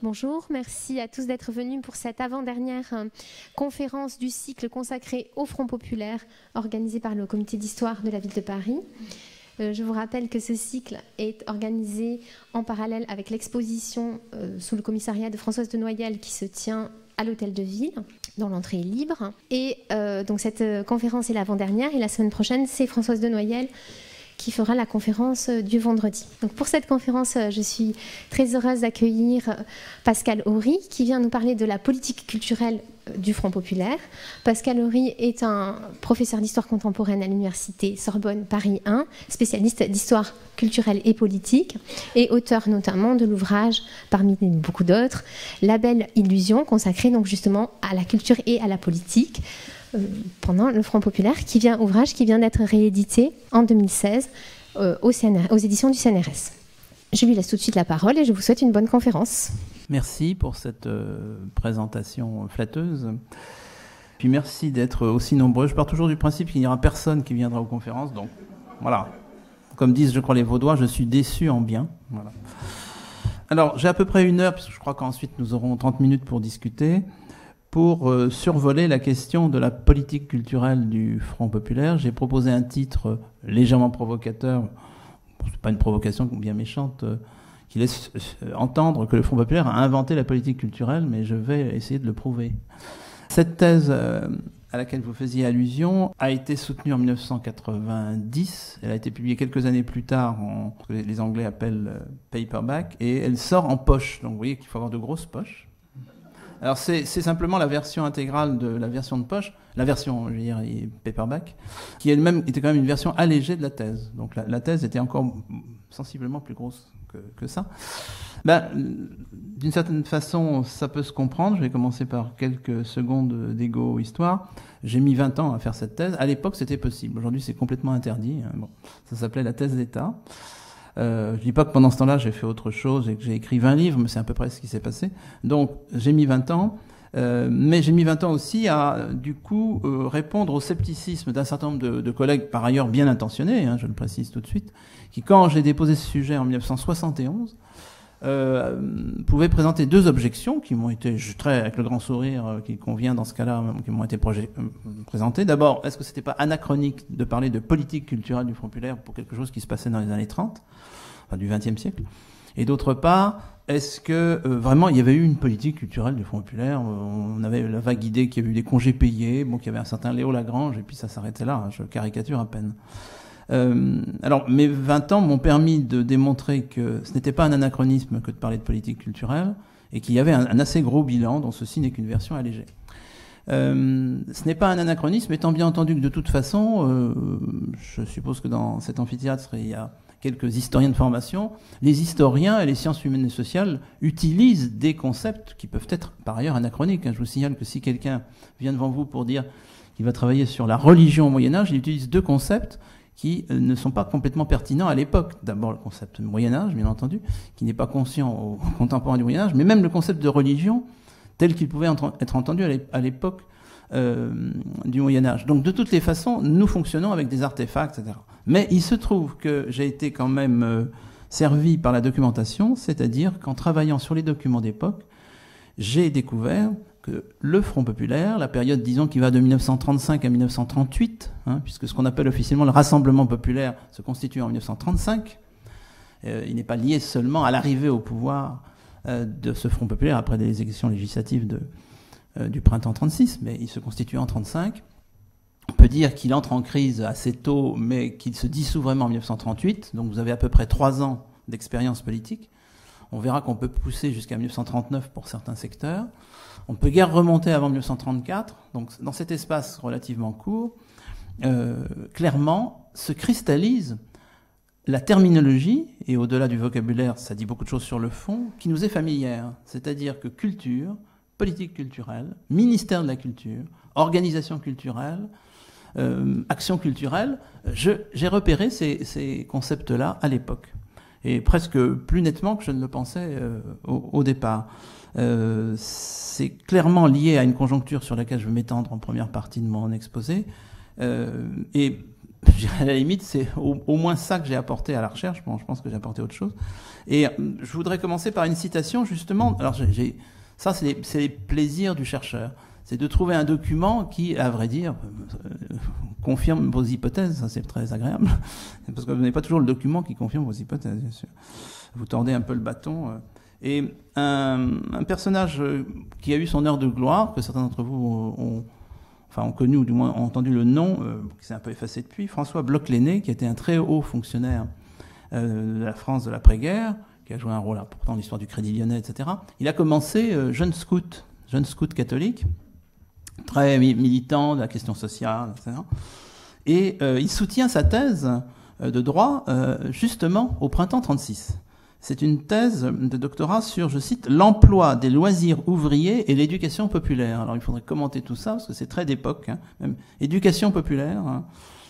Bonjour, merci à tous d'être venus pour cette avant-dernière conférence du cycle consacré au Front populaire organisé par le comité d'histoire de la ville de Paris. Je vous rappelle que ce cycle est organisé en parallèle avec l'exposition sous le commissariat de Françoise de Noyelles qui se tient à l'hôtel de ville, dont l'entrée est libre. Et donc cette conférence est l'avant-dernière et la semaine prochaine, c'est Françoise de Noyelles qui fera la conférence du vendredi. Donc pour cette conférence, je suis très heureuse d'accueillir Pascal Horry, qui vient nous parler de la politique culturelle du Front populaire. Pascal Horry est un professeur d'histoire contemporaine à l'université Sorbonne Paris 1, spécialiste d'histoire culturelle et politique, et auteur notamment de l'ouvrage, parmi beaucoup d'autres, La Belle Illusion, consacré donc justement à la culture et à la politique, pendant le Front populaire, ouvrage qui vient d'être réédité en 2016 aux éditions du CNRS. Je lui laisse tout de suite la parole et je vous souhaite une bonne conférence. Merci pour cette présentation flatteuse. Puis merci d'être aussi nombreux. Je pars toujours du principe qu'il n'y aura personne qui viendra aux conférences. Donc voilà, comme disent je crois les Vaudois, je suis déçu en bien. Voilà. Alors j'ai à peu près 1 heure, puisque je crois qu'ensuite nous aurons 30 minutes pour discuter, pour survoler la question de la politique culturelle du Front populaire. J'ai proposé un titre légèrement provocateur, c'est pas une provocation bien méchante, qui laisse entendre que le Front populaire a inventé la politique culturelle, mais je vais essayer de le prouver. Cette thèse à laquelle vous faisiez allusion a été soutenue en 1990. Elle a été publiée quelques années plus tard en ce que les Anglais appellent paperback, et elle sort en poche. Donc vous voyez qu'il faut avoir de grosses poches. Alors c'est simplement la version intégrale de la version de poche, la version, je veux dire, paperback, qui elle-même était quand même une version allégée de la thèse. Donc la thèse était encore sensiblement plus grosse que ça. D'une certaine façon, ça peut se comprendre. Je vais commencer par quelques secondes d'égo-histoire. J'ai mis 20 ans à faire cette thèse. À l'époque, c'était possible. Aujourd'hui, c'est complètement interdit. Bon, ça s'appelait la thèse d'État. Je dis pas que pendant ce temps-là, j'ai fait autre chose et que j'ai écrit 20 livres, mais c'est à peu près ce qui s'est passé. Donc, j'ai mis 20 ans, mais j'ai mis 20 ans aussi à, du coup, répondre au scepticisme d'un certain nombre de collègues, par ailleurs bien intentionnés, je le précise tout de suite, qui, quand j'ai déposé ce sujet en 1971, pouvaient présenter 2 objections qui m'ont été, je traite avec le grand sourire qui convient dans ce cas-là, qui m'ont été présentées. D'abord, est-ce que c'était pas anachronique de parler de politique culturelle du Front populaire pour quelque chose qui se passait dans les années 30, enfin du XXe siècle? Et d'autre part, est-ce que vraiment il y avait eu une politique culturelle du Front populaire? On avait la vague idée qu'il y avait eu des congés payés, bon, qu'il y avait un certain Léo Lagrange, et puis ça s'arrêtait là, je caricature à peine. Alors, mes 20 ans m'ont permis de démontrer que ce n'était pas un anachronisme que de parler de politique culturelle, et qu'il y avait un assez gros bilan, dont ceci n'est qu'une version allégée. Ce n'est pas un anachronisme, étant bien entendu que de toute façon, je suppose que dans cet amphithéâtre, il y a quelques historiens de formation. Les historiens et les sciences humaines et sociales utilisent des concepts qui peuvent être par ailleurs anachroniques. Je vous signale que si quelqu'un vient devant vous pour dire qu'il va travailler sur la religion au Moyen-Âge, il utilise 2 concepts qui ne sont pas complètement pertinents à l'époque. D'abord le concept du Moyen-Âge, bien entendu, qui n'est pas conscient aux contemporains du Moyen-Âge, mais même le concept de religion tel qu'il pouvait être entendu à l'époque du Moyen-Âge. Donc de toutes les façons, nous fonctionnons avec des artefacts, etc. Mais il se trouve que j'ai été quand même servi par la documentation, c'est-à-dire qu'en travaillant sur les documents d'époque, j'ai découvert que le Front populaire, la période, disons, qui va de 1935 à 1938, puisque ce qu'on appelle officiellement le Rassemblement populaire se constitue en 1935, il n'est pas lié seulement à l'arrivée au pouvoir de ce Front populaire après les élections législatives du printemps 36, mais il se constitue en 35. On peut dire qu'il entre en crise assez tôt, mais qu'il se dissout vraiment en 1938, donc vous avez à peu près 3 ans d'expérience politique. On verra qu'on peut pousser jusqu'à 1939 pour certains secteurs. On peut guère remonter avant 1934. Donc, dans cet espace relativement court, clairement, se cristallise la terminologie, et au-delà du vocabulaire, ça dit beaucoup de choses sur le fond, qui nous est familière. C'est-à-dire que culture, politique culturelle, ministère de la culture, organisation culturelle, action culturelle, j'ai repéré ces concepts-là à l'époque. Et presque plus nettement que je ne le pensais au départ. C'est clairement lié à une conjoncture sur laquelle je vais m'étendre en première partie de mon exposé. Et je dirais à la limite, c'est au moins ça que j'ai apporté à la recherche. Bon, je pense que j'ai apporté autre chose. Et je voudrais commencer par une citation, justement. Alors, ça, c'est les plaisirs du chercheur. C'est de trouver un document qui, à vrai dire, confirme vos hypothèses. Ça, c'est très agréable. Parce que vous n'avez pas toujours le document qui confirme vos hypothèses, bien sûr. Vous tordez un peu le bâton. Et un personnage qui a eu son heure de gloire, que certains d'entre vous ont connu, ou du moins ont entendu le nom, qui s'est un peu effacé depuis, François Bloch-Lenné, qui était un très haut fonctionnaire de la France de l'après-guerre, qui a joué un rôle important dans l'histoire du Crédit Lyonnais, etc. Il a commencé jeune scout catholique, très militant de la question sociale, etc. Et il soutient sa thèse de droit justement au printemps 36. C'est une thèse de doctorat sur, je cite, l'emploi des loisirs ouvriers et l'éducation populaire. Alors il faudrait commenter tout ça, parce que c'est très d'époque. Même éducation populaire,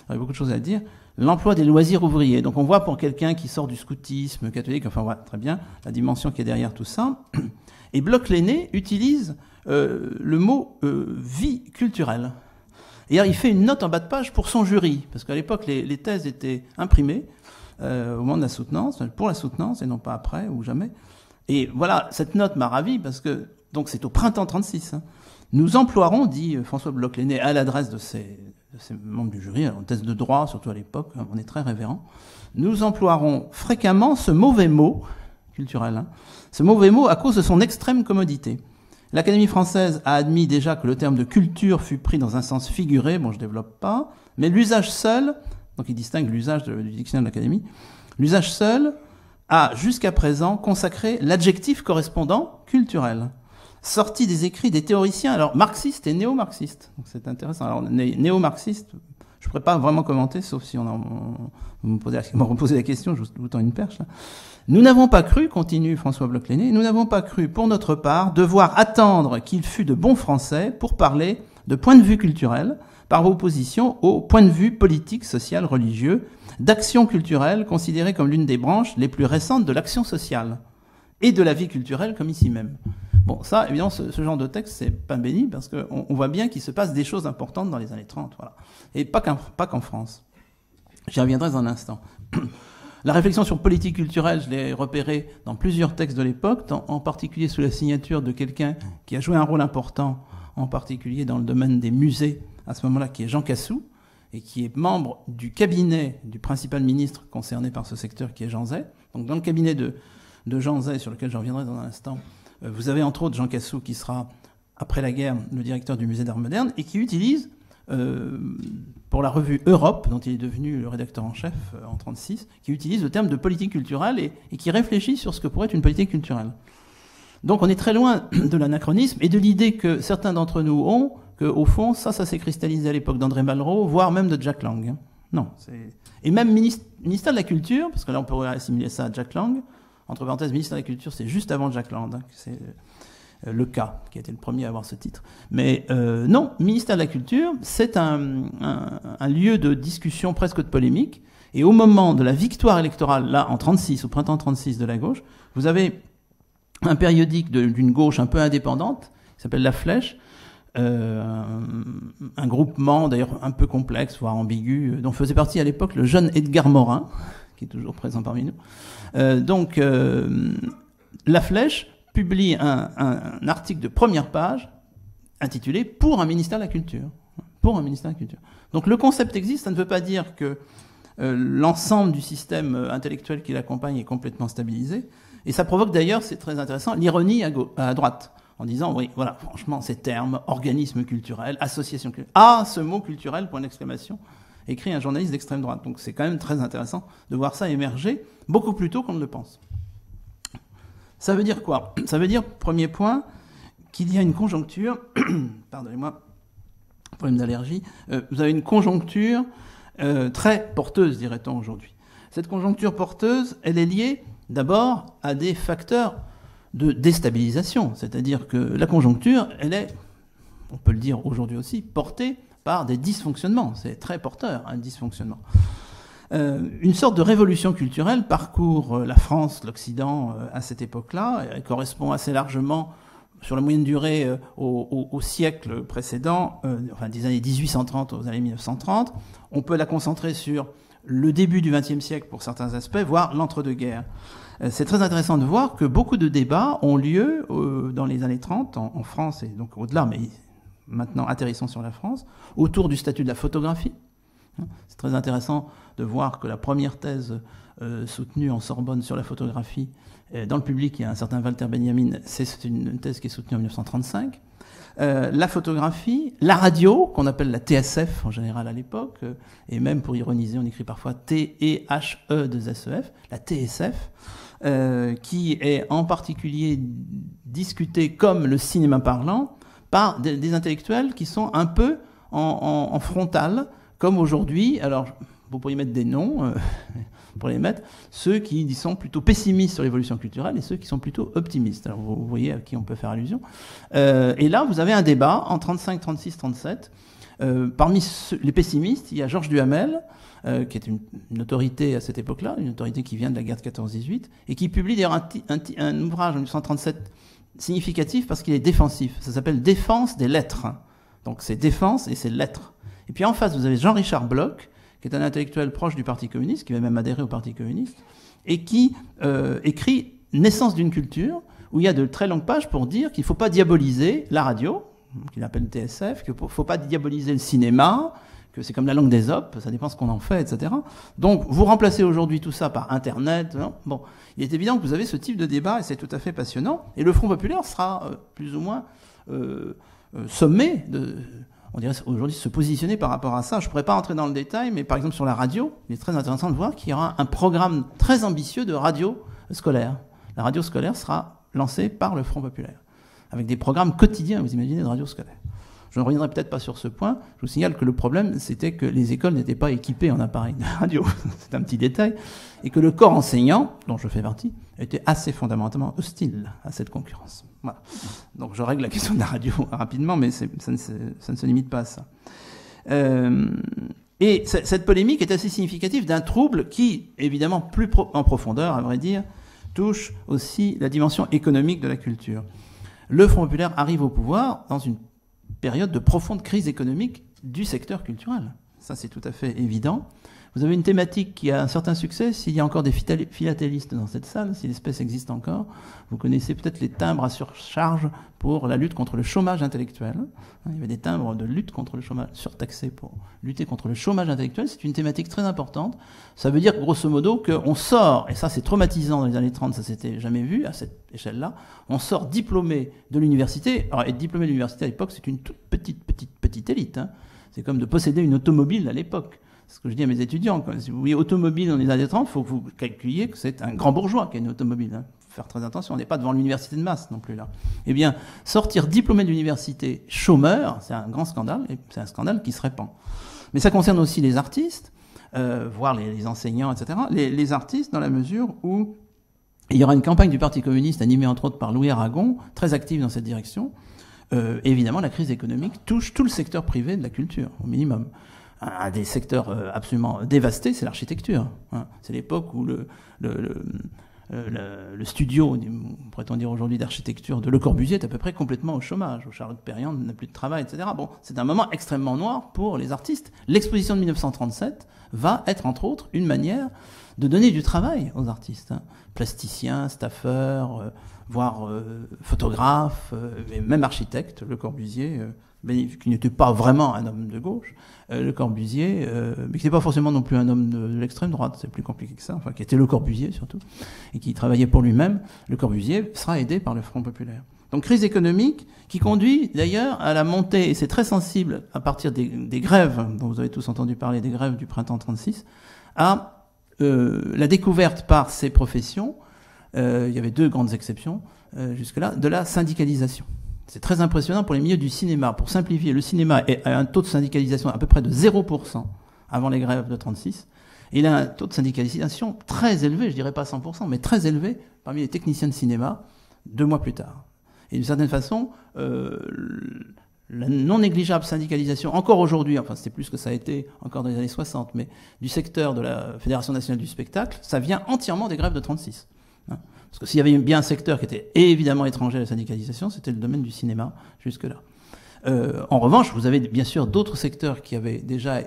il y a beaucoup de choses à dire. L'emploi des loisirs ouvriers. Donc on voit pour quelqu'un qui sort du scoutisme catholique, enfin voilà, très bien, la dimension qui est derrière tout ça. Et Bloch-Lenné utilise le mot vie culturelle. Et alors, il fait une note en bas de page pour son jury, parce qu'à l'époque les thèses étaient imprimées au moment de la soutenance, pour la soutenance et non pas après ou jamais. Et voilà, cette note m'a ravi parce que, donc c'est au printemps 36, nous emploierons, dit François Bloch-Lenné à l'adresse de ces membres du jury, en thèse de droit, surtout à l'époque, on est très révérend, nous emploierons fréquemment ce mauvais mot, culturel, ce mauvais mot à cause de son extrême commodité. L'Académie française a admis déjà que le terme de culture fut pris dans un sens figuré, bon je développe pas, mais l'usage seul, donc il distingue l'usage du dictionnaire de l'Académie, l'usage seul a jusqu'à présent consacré l'adjectif correspondant culturel, sorti des écrits des théoriciens, alors marxistes et néo-marxistes. Donc c'est intéressant. Alors néo-marxistes, je ne pourrais pas vraiment commenter, sauf si vous me reposez la question, je vous tends une perche là. Nous n'avons pas cru, continue François Bloch-Lenné, nous n'avons pas cru, pour notre part, devoir attendre qu'il fût de bon français pour parler de point de vue culturel, par opposition au point de vue politique, social, religieux, d'action culturelle considérée comme l'une des branches les plus récentes de l'action sociale et de la vie culturelle comme ici même. Bon, ça, évidemment, ce genre de texte, c'est pas béni parce qu'on voit bien qu'il se passe des choses importantes dans les années 30, voilà. Et pas qu'en France. J'y reviendrai dans un instant. La réflexion sur politique culturelle, je l'ai repérée dans plusieurs textes de l'époque, en particulier sous la signature de quelqu'un qui a joué un rôle important, en particulier dans le domaine des musées, à ce moment-là, qui est Jean Cassou, et qui est membre du cabinet du principal ministre concerné par ce secteur, qui est Jean Zay. Donc dans le cabinet de Jean Zay, sur lequel je reviendrai dans un instant, vous avez entre autres Jean Cassou, qui sera, après la guerre, le directeur du musée d'art moderne, et qui utilise, pour la revue Europe, dont il est devenu le rédacteur en chef en 1936, qui utilise le terme de politique culturelle et qui réfléchit sur ce que pourrait être une politique culturelle. Donc on est très loin de l'anachronisme et de l'idée que certains d'entre nous ont, qu'au fond, ça s'est cristallisé à l'époque d'André Malraux, voire même de Jack Lang. Non. Et même ministère de la Culture, parce que là on pourrait assimiler ça à Jack Lang, entre parenthèses, ministère de la Culture, c'est juste avant Jack Lang, c'est le cas, qui a été le premier à avoir ce titre. Mais non, ministère de la Culture, c'est un lieu de discussion, presque de polémique, et au moment de la victoire électorale, là, en 36, au printemps 36 de la gauche, vous avez un périodique d'une gauche un peu indépendante, qui s'appelle La Flèche, un groupement d'ailleurs un peu complexe, voire ambigu, dont faisait partie à l'époque le jeune Edgar Morin, qui est toujours présent parmi nous. Donc, La Flèche publie un article de première page intitulé « Pour un ministère de la Culture ». Pour un ministère de la Culture. Donc le concept existe, ça ne veut pas dire que l'ensemble du système intellectuel qui l'accompagne est complètement stabilisé. Et ça provoque d'ailleurs, c'est très intéressant, l'ironie à droite, en disant, oui, voilà, franchement, ces termes, organisme culturel, association culturelle, ah, ce mot culturel, point d'exclamation, écrit un journaliste d'extrême droite. Donc c'est quand même très intéressant de voir ça émerger beaucoup plus tôt qu'on ne le pense. Ça veut dire quoi? Ça veut dire, premier point, qu'il y a une conjoncture, pardonnez-moi, problème d'allergie, vous avez une conjoncture très porteuse, dirait-on aujourd'hui. Cette conjoncture porteuse, elle est liée d'abord à des facteurs de déstabilisation, c'est-à-dire que la conjoncture, elle est, on peut le dire aujourd'hui aussi, portée par des dysfonctionnements. C'est très porteur, un dysfonctionnement. Une sorte de révolution culturelle parcourt la France, l'Occident à cette époque-là. Elle correspond assez largement sur la moyenne durée au siècle précédent, enfin des années 1830 aux années 1930. On peut la concentrer sur le début du XXe siècle pour certains aspects, voire l'entre-deux-guerres. C'est très intéressant de voir que beaucoup de débats ont lieu dans les années 30 en France et donc au-delà, mais maintenant atterrissons sur la France, autour du statut de la photographie. C'est très intéressant de voir que la première thèse soutenue en Sorbonne sur la photographie, dans le public, il y a un certain Walter Benjamin, c'est une thèse qui est soutenue en 1935. La photographie, la radio, qu'on appelle la TSF en général à l'époque, et même pour ironiser, on écrit parfois T-E-H-E-2-S-E-F, la TSF, qui est en particulier discutée comme le cinéma parlant par des intellectuels qui sont un peu en frontal, comme aujourd'hui. Alors, vous pourriez mettre des noms, pour les mettre, ceux qui sont plutôt pessimistes sur l'évolution culturelle et ceux qui sont plutôt optimistes. Alors, vous voyez à qui on peut faire allusion. Et là, vous avez un débat en 35, 36, 37. Parmi les pessimistes, il y a Georges Duhamel, qui est une autorité à cette époque-là, une autorité qui vient de la guerre de 14-18, et qui publie d'ailleurs un ouvrage en 1937 significatif parce qu'il est défensif. Ça s'appelle Défense des lettres. Donc c'est défense et c'est lettres. Et puis en face, vous avez Jean-Richard Bloch, qui est un intellectuel proche du Parti communiste, qui va même adhérer au Parti communiste, et qui écrit Naissance d'une culture, où il y a de très longues pages pour dire qu'il ne faut pas diaboliser la radio, qu'il appelle TSF, qu'il ne faut pas diaboliser le cinéma, que c'est comme la langue d'Ésope, ça dépend ce qu'on en fait, etc. Donc, vous remplacez aujourd'hui tout ça par Internet. Non, bon, il est évident que vous avez ce type de débat, et c'est tout à fait passionnant. Et le Front populaire sera plus ou moins sommé de... On dirait aujourd'hui se positionner par rapport à ça. Je ne pourrais pas entrer dans le détail, mais par exemple sur la radio, il est très intéressant de voir qu'il y aura un programme très ambitieux de radio scolaire. La radio scolaire sera lancée par le Front populaire, avec des programmes quotidiens, vous imaginez, de radio scolaire. Je ne reviendrai peut-être pas sur ce point. Je vous signale que le problème, c'était que les écoles n'étaient pas équipées en appareils de radio. C'est un petit détail. Et que le corps enseignant, dont je fais partie, était assez fondamentalement hostile à cette concurrence. Voilà. Donc je règle la question de la radio rapidement, mais ça ne se limite pas à ça. Et cette polémique est assez significative d'un trouble qui, évidemment, plus en profondeur, à vrai dire, touche aussi la dimension économique de la culture. Le Front populaire arrive au pouvoir dans une période de profonde crise économique du secteur culturel. Ça, c'est tout à fait évident. Vous avez une thématique qui a un certain succès. S'il y a encore des philatélistes dans cette salle, si l'espèce existe encore, vous connaissez peut-être les timbres à surcharge pour la lutte contre le chômage intellectuel. Il y avait des timbres de lutte contre le chômage surtaxés pour lutter contre le chômage intellectuel. C'est une thématique très importante. Ça veut dire, grosso modo, qu'on sort, et ça c'est traumatisant dans les années 30, ça s'était jamais vu à cette échelle-là, on sort diplômé de l'université. Alors, être diplômé de l'université à l'époque, c'est une toute petite élite. Hein. C'est comme de posséder une automobile à l'époque. C'est ce que je dis à mes étudiants. Si vous voyez automobile dans les années 30, il faut que vous calculiez que c'est un grand bourgeois qui a une automobile. Hein. Faut faire très attention, on n'est pas devant l'université de masse non plus là. Eh bien, sortir diplômé de l'université chômeur, c'est un grand scandale, et c'est un scandale qui se répand. Mais ça concerne aussi les artistes, voire les enseignants, etc. Les artistes, dans la mesure où il y aura une campagne du Parti communiste animée entre autres par Louis Aragon, très active dans cette direction. Évidemment, la crise économique touche tout le secteur privé de la culture, au minimum. Un des secteurs absolument dévastés, c'est l'architecture. Hein. C'est l'époque où le studio, pourrait-on dire aujourd'hui, d'architecture de Le Corbusier est à peu près complètement au chômage, où Charlotte Perriand n'a plus de travail, etc. Bon, c'est un moment extrêmement noir pour les artistes. L'exposition de 1937 va être, entre autres, une manière de donner du travail aux artistes. Hein. Plasticiens, staffeurs, voire photographes, et même architectes. Le Corbusier, qui n'était pas vraiment un homme de gauche, Le Corbusier, mais qui n'était pas forcément non plus un homme de l'extrême droite, c'est plus compliqué que ça, enfin qui était Le Corbusier surtout, et qui travaillait pour lui-même. Le Corbusier sera aidé par le Front populaire. Donc crise économique qui conduit d'ailleurs à la montée, et c'est très sensible à partir des grèves, dont vous avez tous entendu parler, des grèves du printemps 36, à la découverte par ces professions, il y avait deux grandes exceptions jusque-là, de la syndicalisation. C'est très impressionnant pour les milieux du cinéma. Pour simplifier, le cinéma a un taux de syndicalisation à peu près de 0% avant les grèves de 36. Et il a un taux de syndicalisation très élevé, je dirais pas 100%, mais très élevé parmi les techniciens de cinéma 2 mois plus tard. Et d'une certaine façon, la non négligeable syndicalisation, encore aujourd'hui, enfin c'est plus que ça a été encore dans les années 60, mais du secteur de la Fédération nationale du spectacle, ça vient entièrement des grèves de 36. Hein. Parce que s'il y avait bien un secteur qui était évidemment étranger à la syndicalisation, c'était le domaine du cinéma, jusque-là. En revanche, vous avez bien sûr d'autres secteurs qui avaient déjà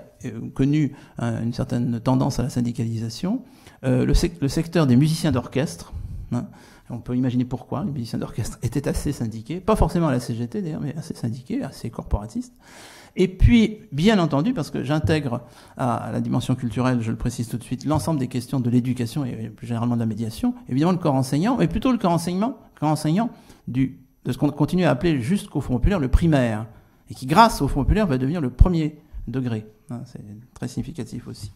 connu une certaine tendance à la syndicalisation. Le secteur des musiciens d'orchestre, hein, on peut imaginer pourquoi les musiciens d'orchestre étaient assez syndiqués, pas forcément à la CGT d'ailleurs, mais assez syndiqués, assez corporatistes. Et puis, bien entendu, parce que j'intègre à la dimension culturelle, je le précise tout de suite, l'ensemble des questions de l'éducation et plus généralement de la médiation, évidemment le corps enseignant, mais plutôt le corps enseignant de ce qu'on continue à appeler jusqu'au Front populaire le primaire, et qui, grâce au Front populaire, va devenir le premier degré. C'est très significatif aussi.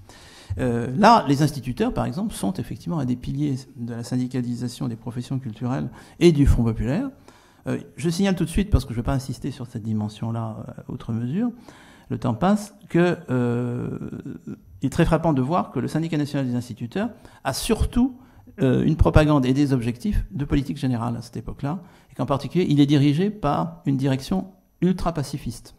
Là, les instituteurs, par exemple, sont effectivement un des piliers de la syndicalisation des professions culturelles et du Front populaire. Je signale tout de suite, parce que je ne vais pas insister sur cette dimension-là outre mesure, le temps passe, qu'il est très frappant de voir que le syndicat national des instituteurs a surtout une propagande et des objectifs de politique générale à cette époque-là, et qu'en particulier, il est dirigé par une direction ultra-pacifiste.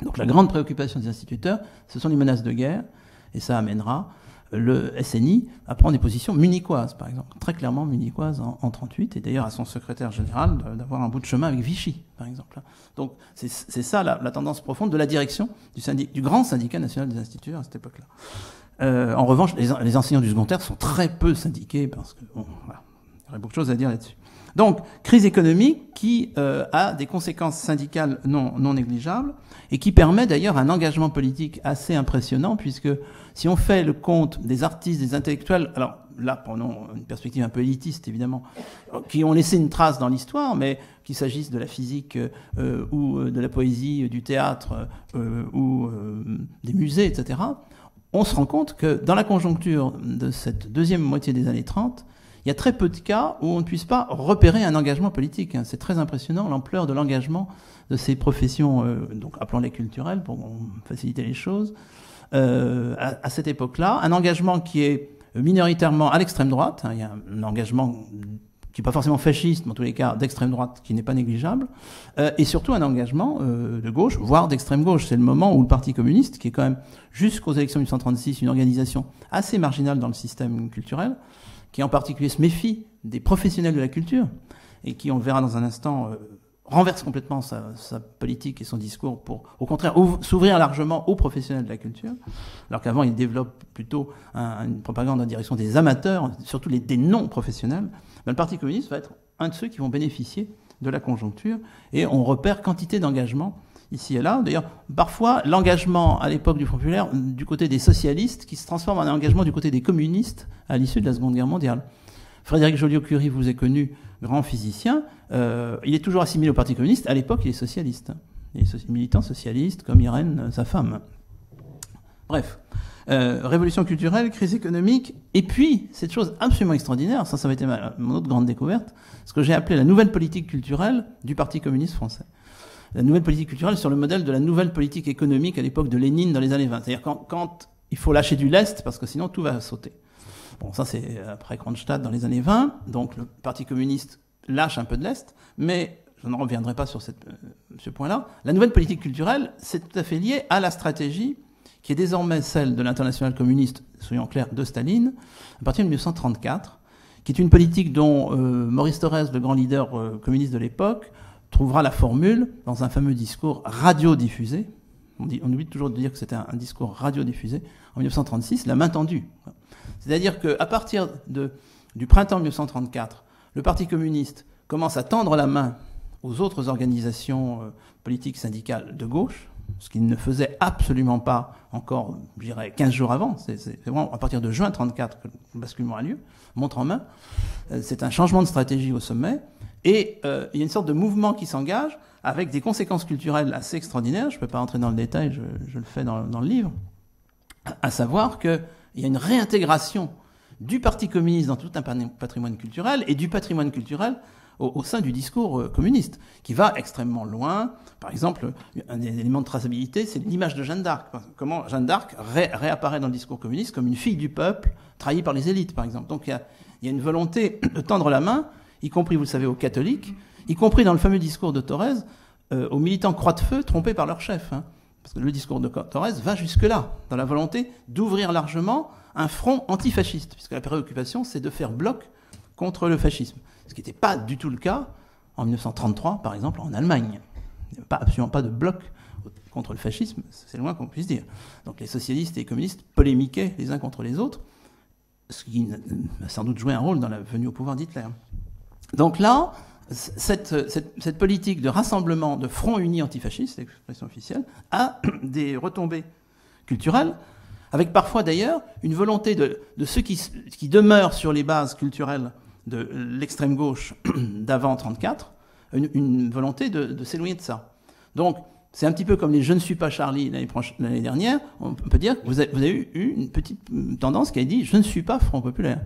Donc la grande préoccupation des instituteurs, ce sont les menaces de guerre, et ça amènera le SNI à prendre des positions munichoises, par exemple, très clairement munichoises en 1938, et d'ailleurs à son secrétaire général d'avoir un bout de chemin avec Vichy, par exemple. Donc c'est ça la tendance profonde de la direction du grand syndicat national des instituteurs à cette époque-là. En revanche, les enseignants du secondaire sont très peu syndiqués, parce que bon, voilà, il y aurait beaucoup de choses à dire là-dessus. Donc, crise économique qui a des conséquences syndicales non négligeables et qui permet d'ailleurs un engagement politique assez impressionnant, puisque si on fait le compte des artistes, des intellectuels, alors là, prenons une perspective un peu élitiste évidemment, qui ont laissé une trace dans l'histoire, mais qu'il s'agisse de la physique ou de la poésie, du théâtre ou des musées, etc., on se rend compte que dans la conjoncture de cette deuxième moitié des années 30, il y a très peu de cas où on ne puisse pas repérer un engagement politique. C'est très impressionnant l'ampleur de l'engagement de ces professions, donc appelons-les culturelles pour faciliter les choses, à cette époque-là. Un engagement qui est minoritairement à l'extrême droite. Il y a un engagement qui n'est pas forcément fasciste, mais en tous les cas d'extrême droite qui n'est pas négligeable. Et surtout un engagement de gauche, voire d'extrême gauche. C'est le moment où le Parti communiste, qui est quand même jusqu'aux élections de 1936 une organisation assez marginale dans le système culturel, qui en particulier se méfie des professionnels de la culture, et qui, on le verra dans un instant, renverse complètement sa politique et son discours pour, au contraire, s'ouvrir largement aux professionnels de la culture, alors qu'avant, il développe plutôt une propagande en direction des amateurs, surtout des non-professionnels. Ben, le Parti communiste va être un de ceux qui vont bénéficier de la conjoncture, et on repère quantité d'engagement ici et là. D'ailleurs, parfois, l'engagement à l'époque du Front populaire, du côté des socialistes, qui se transforme en un engagement du côté des communistes à l'issue de la Seconde Guerre mondiale. Frédéric Joliot-Curie vous est connu, grand physicien. Il est toujours assimilé au Parti communiste. À l'époque, il est socialiste. Il est militant socialiste, comme Irène, sa femme. Bref. Révolution culturelle, crise économique, et puis, cette chose absolument extraordinaire, ça va être mon autre grande découverte, ce que j'ai appelé la nouvelle politique culturelle du Parti communiste français. La nouvelle politique culturelle sur le modèle de la nouvelle politique économique à l'époque de Lénine dans les années 20. C'est-à-dire quand il faut lâcher du lest, parce que sinon tout va sauter. Bon, ça c'est après Kronstadt dans les années 20, donc le Parti communiste lâche un peu de lest, mais je ne reviendrai pas sur ce point-là. La nouvelle politique culturelle, c'est tout à fait lié à la stratégie qui est désormais celle de l'internationale communiste, soyons clairs, de Staline, à partir de 1934, qui est une politique dont Maurice Thorez, le grand leader communiste de l'époque, trouvera la formule dans un fameux discours radiodiffusé. On oublie toujours de dire que c'était un discours radiodiffusé en 1936, la main tendue. C'est-à-dire qu'à partir du printemps 1934, le Parti communiste commence à tendre la main aux autres organisations politiques syndicales de gauche, ce qu'il ne faisait absolument pas encore, je dirais, 15 jours avant. C'est vraiment à partir de juin 1934 que le basculement a lieu, montre en main. C'est un changement de stratégie au sommet. Et il y a une sorte de mouvement qui s'engage avec des conséquences culturelles assez extraordinaires. Je ne peux pas entrer dans le détail, je le fais dans le livre. À savoir qu'il y a une réintégration du Parti communiste dans tout un patrimoine culturel et du patrimoine culturel au sein du discours communiste, qui va extrêmement loin. Par exemple, un des éléments de traçabilité, c'est l'image de Jeanne d'Arc. Comment Jeanne d'Arc réapparaît dans le discours communiste comme une fille du peuple, trahie par les élites, par exemple. Donc il y a une volonté de tendre la main, y compris, vous le savez, aux catholiques, y compris dans le fameux discours de Thorez, aux militants croix de feu trompés par leur chef. Parce que le discours de Thorez va jusque-là, dans la volonté d'ouvrir largement un front antifasciste, puisque la préoccupation, c'est de faire bloc contre le fascisme. Ce qui n'était pas du tout le cas en 1933, par exemple, en Allemagne. Il n'y avait absolument pas de bloc contre le fascisme, c'est le moins qu'on puisse dire. Donc les socialistes et les communistes polémiquaient les uns contre les autres, ce qui a sans doute joué un rôle dans la venue au pouvoir d'Hitler. Donc là, cette politique de rassemblement, de front uni antifasciste, c'est l'expression officielle, a des retombées culturelles, avec parfois d'ailleurs une volonté de ceux qui demeurent sur les bases culturelles de l'extrême gauche d'avant 1934, une volonté de s'éloigner de ça. Donc, c'est un petit peu comme les « Je ne suis pas Charlie » l'année dernière. On peut dire que vous avez eu une petite tendance qui a dit « Je ne suis pas Front Populaire ».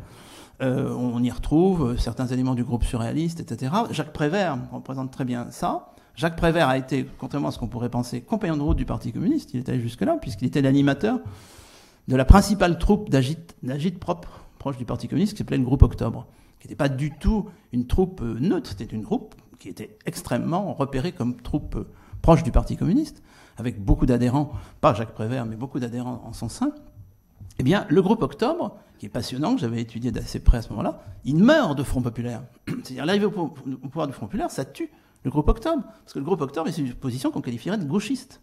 On y retrouve certains éléments du groupe surréaliste, etc. Jacques Prévert représente très bien ça. Jacques Prévert a été, contrairement à ce qu'on pourrait penser, compagnon de route du Parti communiste. Il est allé jusque-là, puisqu'il était l'animateur de la principale troupe d'agite propre, proche du Parti communiste, qui s'appelait le groupe Octobre, qui n'était pas du tout une troupe neutre, c'était une troupe qui était extrêmement repérée comme troupe proche du Parti communiste, avec beaucoup d'adhérents, pas Jacques Prévert, mais beaucoup d'adhérents en son sein. Eh bien, le groupe Octobre, qui est passionnant, que j'avais étudié d'assez près à ce moment-là, il meurt de Front Populaire. C'est-à-dire, l'arrivée au pouvoir du Front Populaire, ça tue le groupe Octobre. Parce que le groupe Octobre est une position qu'on qualifierait de gauchiste.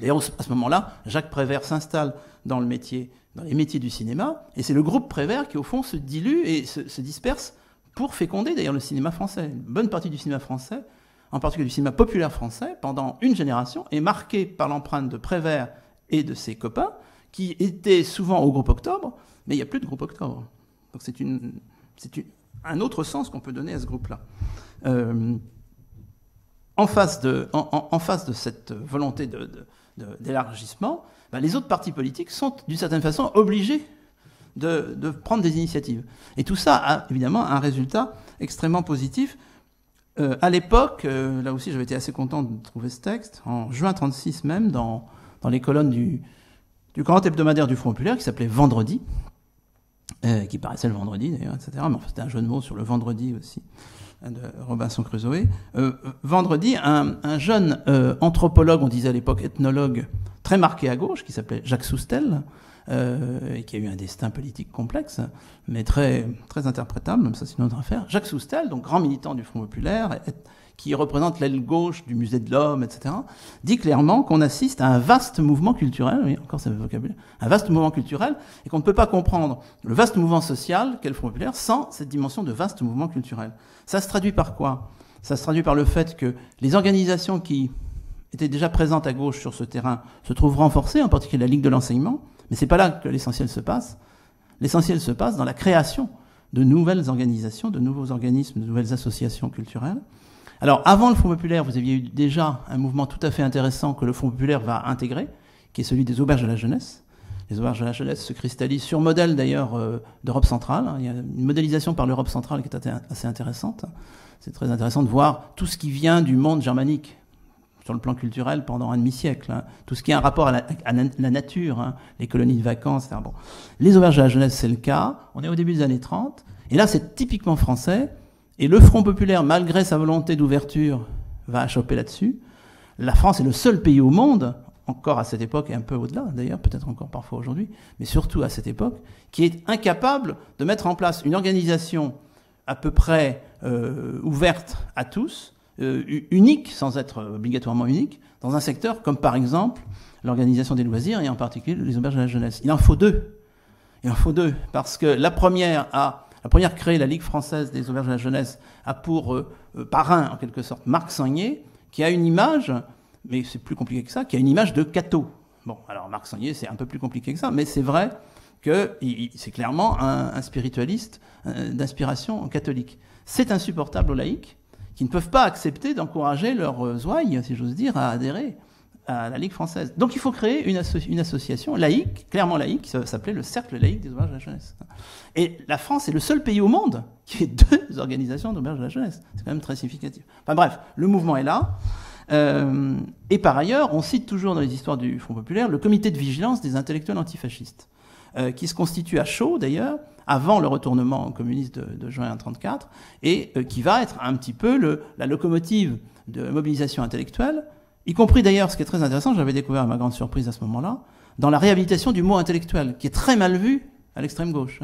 D'ailleurs, à ce moment-là, Jacques Prévert s'installe dans les métiers du cinéma, et c'est le groupe Prévert qui, au fond, se dilue et se disperse pour féconder, d'ailleurs, le cinéma français. Une bonne partie du cinéma français, en particulier du cinéma populaire français, pendant une génération, est marquée par l'empreinte de Prévert et de ses copains, qui étaient souvent au groupe Octobre, mais il n'y a plus de groupe Octobre. Donc c'est un autre sens qu'on peut donner à ce groupe-là. En face de cette volonté d'élargissement, les autres partis politiques sont, d'une certaine façon, obligés de prendre des initiatives. Et tout ça a évidemment un résultat extrêmement positif. À l'époque, là aussi j'avais été assez content de trouver ce texte, en juin 1936 même, dans les colonnes du grand hebdomadaire du Front Populaire, qui s'appelait Vendredi, qui paraissait le vendredi d'ailleurs, etc. Mais enfin, c'était un jeu de mots sur le vendredi aussi, de Robinson Crusoe. Vendredi, un jeune anthropologue, on disait à l'époque ethnologue, très marqué à gauche, qui s'appelait Jacques Soustel, et qui a eu un destin politique complexe, mais très, très interprétable, même ça c'est une autre affaire. Jacques Soustel, donc grand militant du Front Populaire, qui représente l'aile gauche du Musée de l'Homme, etc., dit clairement qu'on assiste à un vaste mouvement culturel, oui, encore ce vocabulaire, un vaste mouvement culturel, et qu'on ne peut pas comprendre le vaste mouvement social qu'est le Front Populaire sans cette dimension de vaste mouvement culturel. Ça se traduit par quoi? Ça se traduit par le fait que les organisations qui étaient déjà présentes à gauche sur ce terrain se trouvent renforcées, en particulier la Ligue de l'enseignement, mais c'est pas là que l'essentiel se passe. L'essentiel se passe dans la création de nouvelles organisations, de nouveaux organismes, de nouvelles associations culturelles. Alors, avant le Front Populaire, vous aviez eu déjà un mouvement tout à fait intéressant que le Front Populaire va intégrer, qui est celui des auberges de la jeunesse. Les auberges de la jeunesse se cristallisent sur modèle, d'ailleurs, d'Europe centrale. Il y a une modélisation par l'Europe centrale qui est assez intéressante. C'est très intéressant de voir tout ce qui vient du monde germanique, sur le plan culturel, pendant un demi-siècle. Tout ce qui a un rapport à la nature, les colonies de vacances, etc. Bon. Les auberges de la jeunesse, c'est le cas. On est au début des années 30. Et là, c'est typiquement français. Et le Front Populaire, malgré sa volonté d'ouverture, va choper là-dessus. La France est le seul pays au monde, encore à cette époque et un peu au-delà d'ailleurs, peut-être encore parfois aujourd'hui, mais surtout à cette époque, qui est incapable de mettre en place une organisation à peu près ouverte à tous, unique, sans être obligatoirement unique, dans un secteur comme par exemple l'organisation des loisirs et en particulier les auberges de la jeunesse. Il en faut deux. Il en faut deux, parce que la première créée, la Ligue française des auberges de la jeunesse, a pour parrain, en quelque sorte, Marc Sangnier, qui a une image, mais c'est plus compliqué que ça, qui a une image de catho. Bon, alors Marc Sangnier, c'est un peu plus compliqué que ça, mais c'est vrai que c'est clairement un spiritualiste d'inspiration catholique. C'est insupportable aux laïcs, qui ne peuvent pas accepter d'encourager leurs ouailles, si j'ose dire, à adhérer à la Ligue française. Donc il faut créer une association laïque, clairement laïque, qui s'appelait le Cercle laïque des auberges de la jeunesse. Et la France est le seul pays au monde qui ait deux organisations d'auberges de la jeunesse. C'est quand même très significatif. Enfin bref, le mouvement est là. Et par ailleurs, on cite toujours dans les histoires du Front Populaire le comité de vigilance des intellectuels antifascistes, qui se constitue à chaud d'ailleurs, avant le retournement communiste de juin 1934, et qui va être un petit peu la locomotive de mobilisation intellectuelle, y compris d'ailleurs, ce qui est très intéressant, j'avais découvert à ma grande surprise à ce moment-là, dans la réhabilitation du mot intellectuel, qui est très mal vu à l'extrême gauche.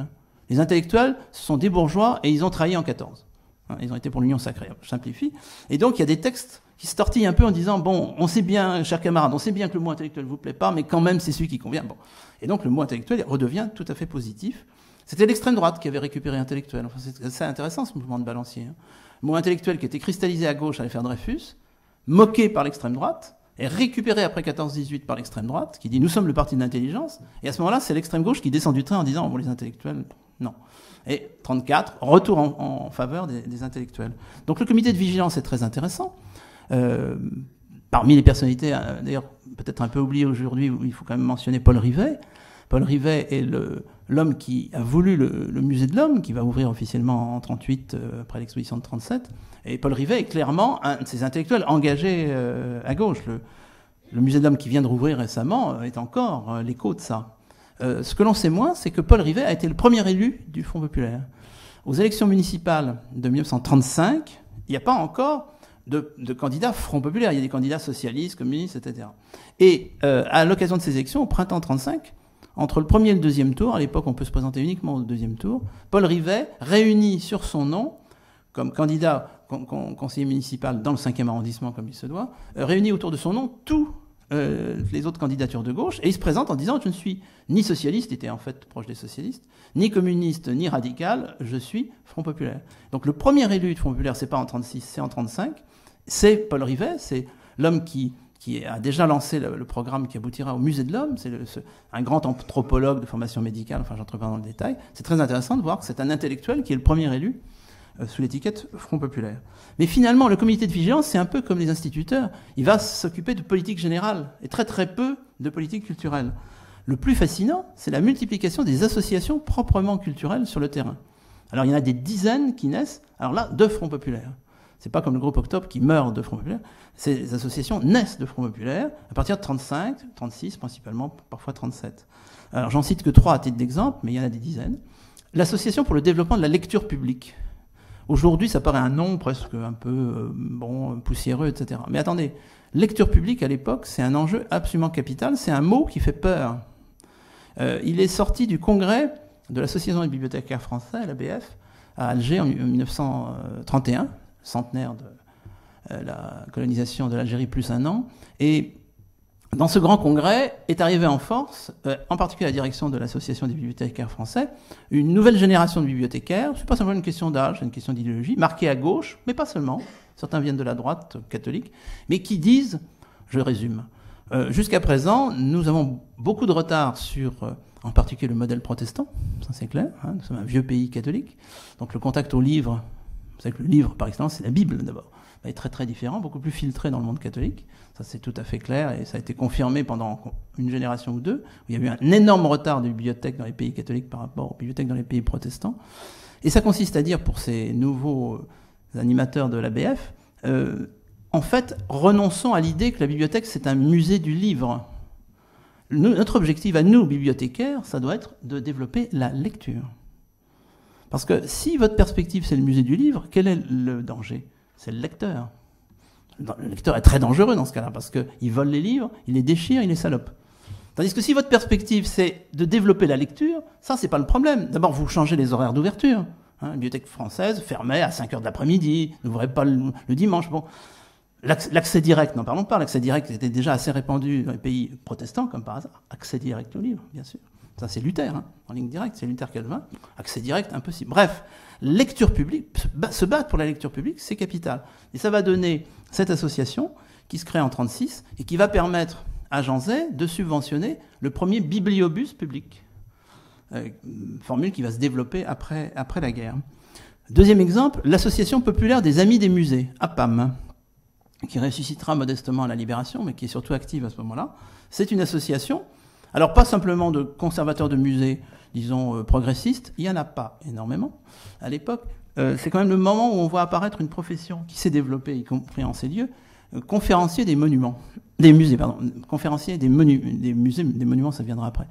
Les intellectuels, ce sont des bourgeois et ils ont trahi en 14. Hein, ils ont été pour l'Union sacrée, je simplifie. Et donc il y a des textes qui se tortillent un peu en disant, bon, on sait bien, chers camarades, on sait bien que le mot intellectuel ne vous plaît pas, mais quand même c'est celui qui convient. Bon. Et donc le mot intellectuel redevient tout à fait positif. C'était l'extrême droite qui avait récupéré intellectuel. Enfin, c'est assez intéressant ce mouvement de balancier. Hein. Le mot intellectuel qui était cristallisé à gauche à l'affaire Dreyfus, moqué par l'extrême droite, est récupéré après 14-18 par l'extrême droite, qui dit nous sommes le parti de l'intelligence, et à ce moment-là, c'est l'extrême gauche qui descend du train en disant bon, les intellectuels, non. Et 34, retour en faveur des intellectuels. Donc le comité de vigilance est très intéressant. Parmi les personnalités, d'ailleurs peut-être un peu oubliées aujourd'hui, il faut quand même mentionner Paul Rivet. Paul Rivet est l'homme qui a voulu le musée de l'homme, qui va ouvrir officiellement en 38 après l'exposition de 37. Et Paul Rivet est clairement un de ces intellectuels engagés à gauche. Le musée de l'homme qui vient de rouvrir récemment est encore l'écho de ça. Ce que l'on sait moins, c'est que Paul Rivet a été le premier élu du Front populaire. Aux élections municipales de 1935, il n'y a pas encore de candidats Front populaire. Il y a des candidats socialistes, communistes, etc. Et à l'occasion de ces élections, au printemps 35, entre le premier et le deuxième tour, à l'époque on peut se présenter uniquement au deuxième tour, Paul Rivet réunit sur son nom, comme candidat conseiller municipal dans le 5e arrondissement comme il se doit, réunit autour de son nom tous les autres candidatures de gauche, et il se présente en disant je ne suis ni socialiste, il était en fait proche des socialistes, ni communiste, ni radical, je suis Front populaire. Donc le premier élu de Front populaire, c'est pas en 36, c'est en 35, c'est Paul Rivet, c'est l'homme qui a déjà lancé le programme qui aboutira au musée de l'homme, c'est un grand anthropologue de formation médicale, enfin j'entre pas dans le détail. C'est très intéressant de voir que c'est un intellectuel qui est le premier élu sous l'étiquette Front populaire. Mais finalement, le comité de vigilance, c'est un peu comme les instituteurs, il va s'occuper de politique générale et très très peu de politique culturelle. Le plus fascinant, c'est la multiplication des associations proprement culturelles sur le terrain. Alors il y en a des dizaines qui naissent, alors là, de Front populaire. C'est pas comme le groupe Octobre qui meurt de Front populaire. Ces associations naissent de Front populaire à partir de 35, 36 principalement, parfois 37. Alors j'en cite que 3 à titre d'exemple, mais il y en a des dizaines. L'Association pour le développement de la lecture publique. Aujourd'hui, ça paraît un nom presque un peu poussiéreux, etc. Mais attendez, lecture publique à l'époque, c'est un enjeu absolument capital. C'est un mot qui fait peur. Il est sorti du congrès de l'Association des bibliothécaires français, l'ABF, à Alger en 1931. Centenaire de la colonisation de l'Algérie plus un an. Et dans ce grand congrès est arrivée en force, en particulier à la direction de l'Association des bibliothécaires français, une nouvelle génération de bibliothécaires. Ce n'est pas simplement une question d'âge, c'est une question d'idéologie, marquée à gauche, mais pas seulement. Certains viennent de la droite catholique, mais qui disent, je résume, jusqu'à présent, nous avons beaucoup de retard sur, en particulier, le modèle protestant, ça c'est clair, hein, nous sommes un vieux pays catholique, donc le contact au livre. Vous savez que le livre, par excellence, c'est la Bible, d'abord. Il est très, très différent, beaucoup plus filtré dans le monde catholique. Ça, c'est tout à fait clair, et ça a été confirmé pendant une génération ou deux, où il y a eu un énorme retard des bibliothèques dans les pays catholiques par rapport aux bibliothèques dans les pays protestants. Et ça consiste à dire, pour ces nouveaux animateurs de l'ABF, en fait, renonçons à l'idée que la bibliothèque, c'est un musée du livre. Notre objectif à nous, bibliothécaires, ça doit être de développer la lecture. Parce que si votre perspective, c'est le musée du livre, quel est le danger? C'est le lecteur. Le lecteur est très dangereux dans ce cas-là, parce qu'il vole les livres, il les déchire, il les salope. Tandis que si votre perspective, c'est de développer la lecture, ça, c'est pas le problème. D'abord, vous changez les horaires d'ouverture. Hein, la bibliothèque française fermait à 5h de l'après-midi, n'ouvrait pas le dimanche. Bon. L'accès direct, n'en parlons pas, l'accès direct était déjà assez répandu dans les pays protestants, comme par hasard. Accès direct au livre, bien sûr. Ça, c'est Luther, hein, en ligne directe, c'est Luther-Calvin. Accès direct, impossible. Bref, lecture publique, se battre pour la lecture publique, c'est capital. Et ça va donner cette association qui se crée en 1936 et qui va permettre à Jean Zay de subventionner le premier bibliobus public. Formule qui va se développer après la guerre. Deuxième exemple, l'Association populaire des Amis des musées, APAM, qui ressuscitera modestement à la Libération, mais qui est surtout active à ce moment-là. C'est une association. Alors, pas simplement de conservateurs de musées, disons, progressistes, il n'y en a pas énormément à l'époque. C'est quand même le moment où on voit apparaître une profession qui s'est développée, y compris en ces lieux, conférencier des monuments, des musées, pardon, conférencier des musées, des monuments, ça viendra après.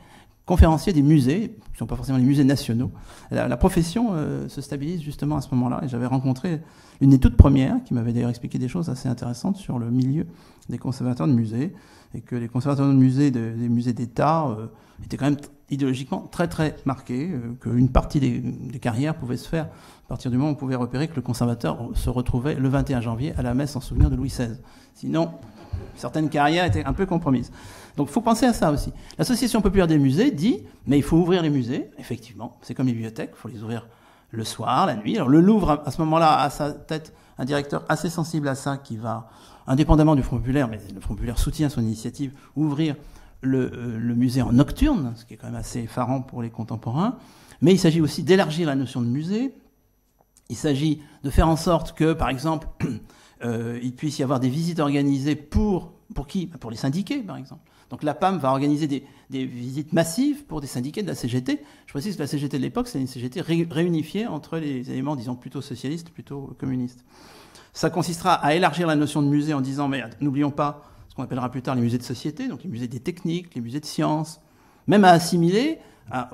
Conférencier des musées, qui ne sont pas forcément les musées nationaux. La profession se stabilise justement à ce moment-là, et j'avais rencontré une des toutes premières, qui m'avait d'ailleurs expliqué des choses assez intéressantes sur le milieu des conservateurs de musées, et que les conservateurs de musées, des musées d'État, étaient quand même idéologiquement très très marquée, qu'une partie des carrières pouvait se faire à partir du moment où on pouvait repérer que le conservateur se retrouvait le 21 janvier à la messe en souvenir de Louis XVI. Sinon, certaines carrières étaient un peu compromises. Donc il faut penser à ça aussi. L'Association populaire des musées dit, mais il faut ouvrir les musées, effectivement, c'est comme les bibliothèques, il faut les ouvrir le soir, la nuit. Alors le Louvre, à ce moment-là, a à sa tête un directeur assez sensible à ça qui va, indépendamment du Front populaire, mais le Front populaire soutient son initiative, ouvrir le musée en nocturne, ce qui est quand même assez effarant pour les contemporains. Mais il s'agit aussi d'élargir la notion de musée. Il s'agit de faire en sorte que, par exemple, il puisse y avoir des visites organisées pour qui ? Pour les syndiqués, par exemple. Donc la PAM va organiser des visites massives pour des syndiqués de la CGT. Je précise que la CGT de l'époque, c'est une CGT réunifiée entre les éléments, disons, plutôt socialistes, plutôt communistes. Ça consistera à élargir la notion de musée en disant, mais n'oublions pas ce qu'on appellera plus tard les musées de société, donc les musées des techniques, les musées de sciences, même à assimiler à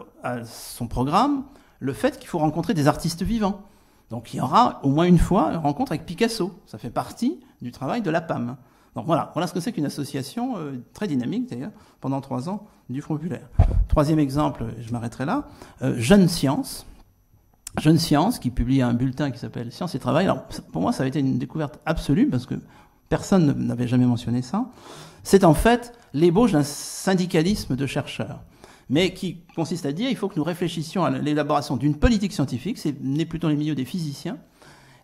son programme le fait qu'il faut rencontrer des artistes vivants. Donc il y aura au moins une fois une rencontre avec Picasso. Ça fait partie du travail de la PAM. Donc voilà ce que c'est qu'une association très dynamique d'ailleurs, pendant 3 ans, du Front populaire. Troisième exemple, je m'arrêterai là, Jeune Science. Jeune Science, qui publie un bulletin qui s'appelle Science et Travail. Alors pour moi, ça a été une découverte absolue, parce que personne n'avait jamais mentionné ça. C'est en fait l'ébauche d'un syndicalisme de chercheurs, mais qui consiste à dire qu'il faut que nous réfléchissions à l'élaboration d'une politique scientifique. C'est né plutôt dans les milieux des physiciens.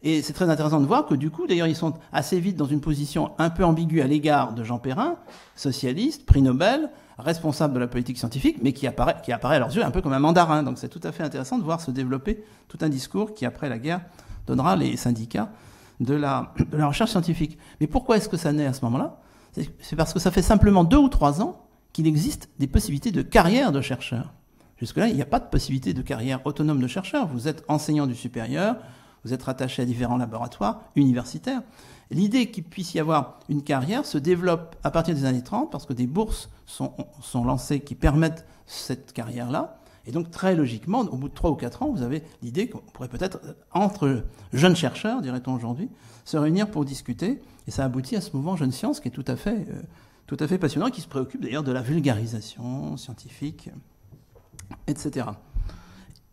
Et c'est très intéressant de voir que du coup, d'ailleurs, ils sont assez vite dans une position un peu ambiguë à l'égard de Jean Perrin, socialiste, prix Nobel, responsable de la politique scientifique, mais qui apparaît à leurs yeux un peu comme un mandarin. Donc c'est tout à fait intéressant de voir se développer tout un discours qui, après la guerre, donnera les syndicats de la recherche scientifique. Mais pourquoi est-ce que ça naît à ce moment-là ? C'est parce que ça fait simplement 2 ou 3 ans qu'il existe des possibilités de carrière de chercheurs. Jusque-là, il n'y a pas de possibilité de carrière autonome de chercheur. Vous êtes enseignant du supérieur, vous êtes rattaché à différents laboratoires universitaires. L'idée qu'il puisse y avoir une carrière se développe à partir des années 30 parce que des bourses sont lancées qui permettent cette carrière-là. Et donc, très logiquement, au bout de 3 ou 4 ans, vous avez l'idée qu'on pourrait peut-être, entre jeunes chercheurs, dirait-on aujourd'hui, se réunir pour discuter. Et ça aboutit à ce mouvement Jeune Science qui est tout à fait passionnant, qui se préoccupe d'ailleurs de la vulgarisation scientifique, etc.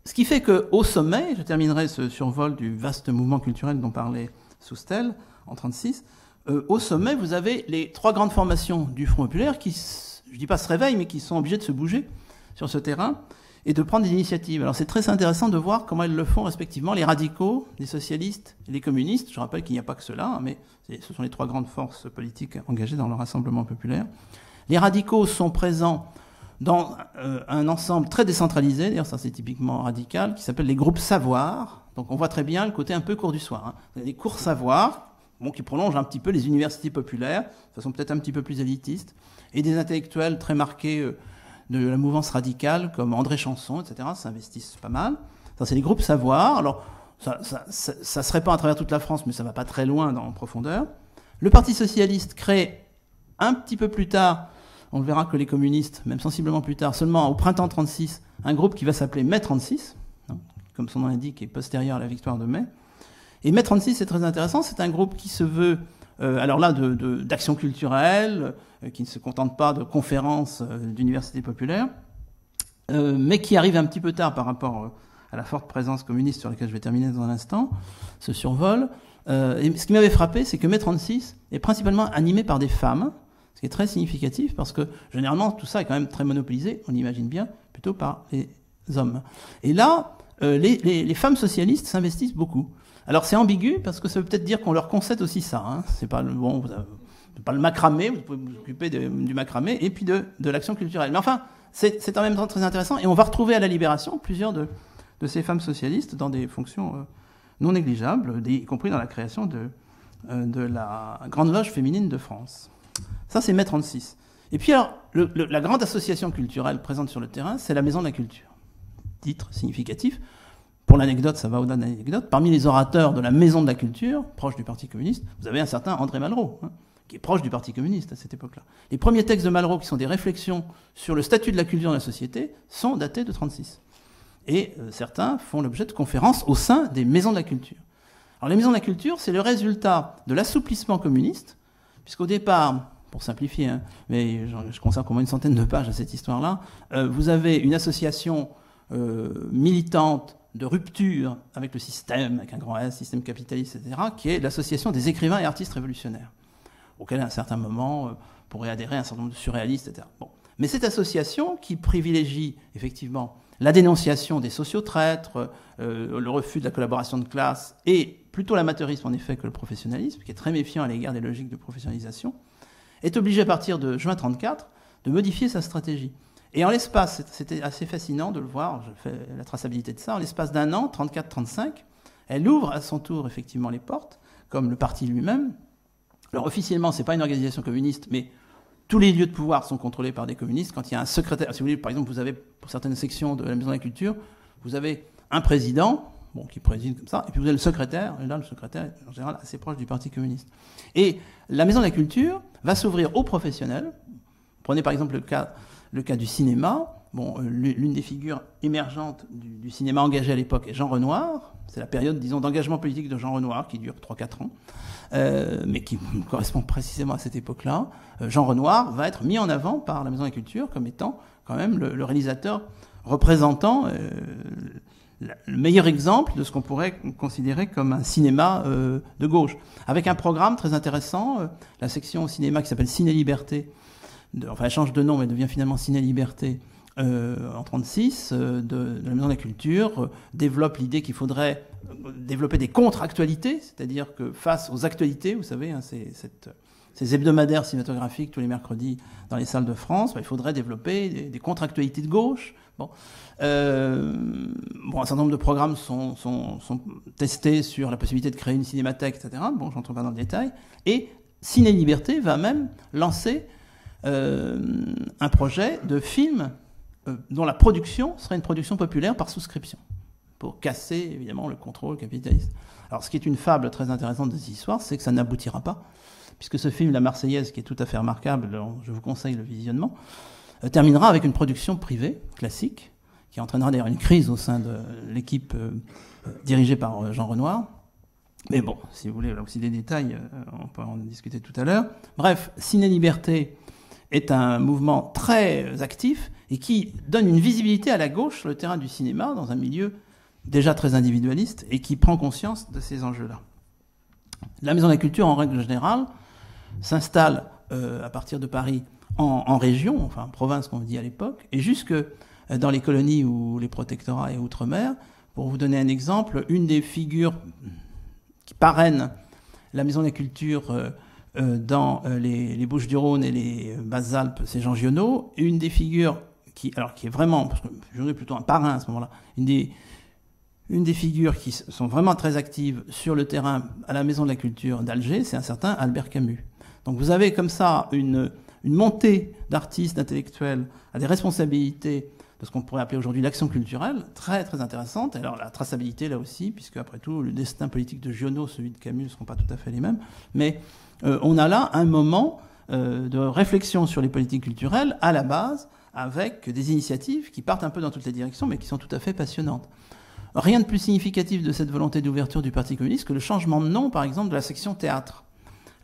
Ce qui fait qu'au sommet, je terminerai ce survol du vaste mouvement culturel dont parlait Soustelle en 1936, au sommet, vous avez les 3 grandes formations du Front populaire qui, je ne dis pas se réveillent, mais qui sont obligées de se bouger sur ce terrain et de prendre des initiatives. Alors c'est très intéressant de voir comment elles le font respectivement, les radicaux, les socialistes et les communistes. Je rappelle qu'il n'y a pas que cela, mais ce sont les 3 grandes forces politiques engagées dans le Rassemblement populaire. Les radicaux sont présents dans un ensemble très décentralisé, d'ailleurs ça c'est typiquement radical, qui s'appelle les groupes savoirs. Donc on voit très bien le côté un peu cours du soir. Hein. Vous avez des cours savoirs, qui prolongent un petit peu les universités populaires, de façon peut-être un petit peu plus élitiste, et des intellectuels très marqués de la mouvance radicale, comme André Chanson, etc., s'investissent pas mal. Ça c'est les groupes savoirs. Alors ça se répand à travers toute la France, mais ça ne va pas très loin en profondeur. Le Parti socialiste crée un petit peu plus tard, on le verra que les communistes, même sensiblement plus tard, seulement au printemps 36, un groupe qui va s'appeler Mai 36, comme son nom l'indique, est postérieur à la victoire de mai. Et Mai 36, c'est très intéressant, c'est un groupe qui se veut, alors là, d'action culturelle, qui ne se contente pas de conférences d'universités populaires, mais qui arrive un petit peu tard par rapport à la forte présence communiste sur laquelle je vais terminer dans un instant, ce survol. Et ce qui m'avait frappé, c'est que Mai 36 est principalement animé par des femmes, ce qui est très significatif parce que généralement tout ça est quand même très monopolisé, on imagine bien, plutôt par les hommes. Et là, les femmes socialistes s'investissent beaucoup. Alors c'est ambigu parce que ça veut peut-être dire qu'on leur concède aussi ça. Hein. C'est pas pas le macramé, vous pouvez vous occuper du macramé et puis de l'action culturelle. Mais enfin, c'est en même temps très intéressant et on va retrouver à la Libération plusieurs de ces femmes socialistes dans des fonctions non négligeables, y compris dans la création de la Grande Loge féminine de France. Ça, c'est Mai 36. Et puis alors, la grande association culturelle présente sur le terrain, c'est la Maison de la Culture. Titre significatif. Pour l'anecdote, ça va au-delà de l'anecdote. Parmi les orateurs de la Maison de la Culture, proche du Parti communiste, vous avez un certain André Malraux, qui est proche du Parti communiste à cette époque-là. Les premiers textes de Malraux, qui sont des réflexions sur le statut de la culture dans la société, sont datés de 1936. Et certains font l'objet de conférences au sein des Maisons de la Culture. Alors les Maisons de la Culture, c'est le résultat de l'assouplissement communiste, puisqu'au départ, pour simplifier, hein, mais je consacre au moins une centaine de pages à cette histoire-là, vous avez une association militante de rupture avec le système, avec un grand S, système capitaliste, etc., qui est l'association des écrivains et artistes révolutionnaires, auquel à un certain moment pourrait adhérer un certain nombre de surréalistes, etc. Bon. Mais cette association qui privilégie effectivement la dénonciation des sociotraîtres, le refus de la collaboration de classe, et plutôt l'amateurisme en effet que le professionnalisme, qui est très méfiant à l'égard des logiques de professionnalisation, est obligé à partir de juin 1934 de modifier sa stratégie. Et en l'espace, c'était assez fascinant de le voir, je fais la traçabilité de ça, en l'espace d'un an, 34-35, elle ouvre à son tour effectivement les portes, comme le parti lui-même. Alors officiellement, ce n'est pas une organisation communiste, mais tous les lieux de pouvoir sont contrôlés par des communistes. Quand il y a un secrétaire, si vous voulez, par exemple, vous avez, pour certaines sections de la Maison de la Culture, vous avez un président, bon, qui préside comme ça, et puis vous avez le secrétaire, et là, le secrétaire est en général assez proche du Parti communiste. Et la Maison de la Culture va s'ouvrir aux professionnels. Prenez par exemple le cas du cinéma. Bon, l'une des figures émergentes du cinéma engagé à l'époque est Jean Renoir. C'est la période, disons, d'engagement politique de Jean Renoir, qui dure 3-4 ans, mais qui correspond précisément à cette époque-là. Jean Renoir va être mis en avant par la Maison de la Culture comme étant quand même le réalisateur représentant le meilleur exemple de ce qu'on pourrait considérer comme un cinéma de gauche. Avec un programme très intéressant, la section cinéma qui s'appelle Ciné-Liberté, enfin elle change de nom mais devient finalement Ciné-Liberté, en 1936, de la Maison de la Culture, développe l'idée qu'il faudrait développer des contre-actualités, c'est-à-dire que face aux actualités, vous savez, hein, ces hebdomadaires cinématographiques tous les mercredis dans les salles de France, il faudrait développer des contre-actualités de gauche. Bon, un certain nombre de programmes sont testés sur la possibilité de créer une cinémathèque, etc. Bon, j'entre pas dans le détail. Et Ciné-Liberté va même lancer un projet de film dont la production serait une production populaire par souscription, pour casser évidemment le contrôle capitaliste. Alors ce qui est une fable très intéressante de cette histoire, c'est que ça n'aboutira pas, puisque ce film, La Marseillaise, qui est tout à fait remarquable, je vous conseille le visionnement, terminera avec une production privée, classique, qui entraînera d'ailleurs une crise au sein de l'équipe dirigée par Jean Renoir. Mais bon, si vous voulez, là aussi des détails, on peut en discuter tout à l'heure. Bref, Ciné-Liberté est un mouvement très actif et qui donne une visibilité à la gauche sur le terrain du cinéma, dans un milieu déjà très individualiste, et qui prend conscience de ces enjeux-là. La Maison de la Culture, en règle générale, s'installe à partir de Paris en région, enfin en province, comme on dit à l'époque, et jusque dans les colonies ou les protectorats et outre-mer. Pour vous donner un exemple, une des figures qui parrainent la Maison de la Culture dans les Bouches-du-Rhône et les Basses-Alpes, c'est Jean Giono. Une des figures qui est vraiment, parce que Giono est plutôt un parrain à ce moment-là, une des figures qui sont vraiment très actives sur le terrain à la Maison de la Culture d'Alger, c'est un certain Albert Camus. Donc vous avez comme ça une montée d'artistes, d'intellectuels à des responsabilités de ce qu'on pourrait appeler aujourd'hui l'action culturelle, très très intéressante. Et alors la traçabilité là aussi, puisque après tout le destin politique de Giono, celui de Camus ne seront pas tout à fait les mêmes, mais on a là un moment de réflexion sur les politiques culturelles à la base, avec des initiatives qui partent un peu dans toutes les directions, mais qui sont tout à fait passionnantes. Rien de plus significatif de cette volonté d'ouverture du Parti communiste que le changement de nom, par exemple, de la section théâtre.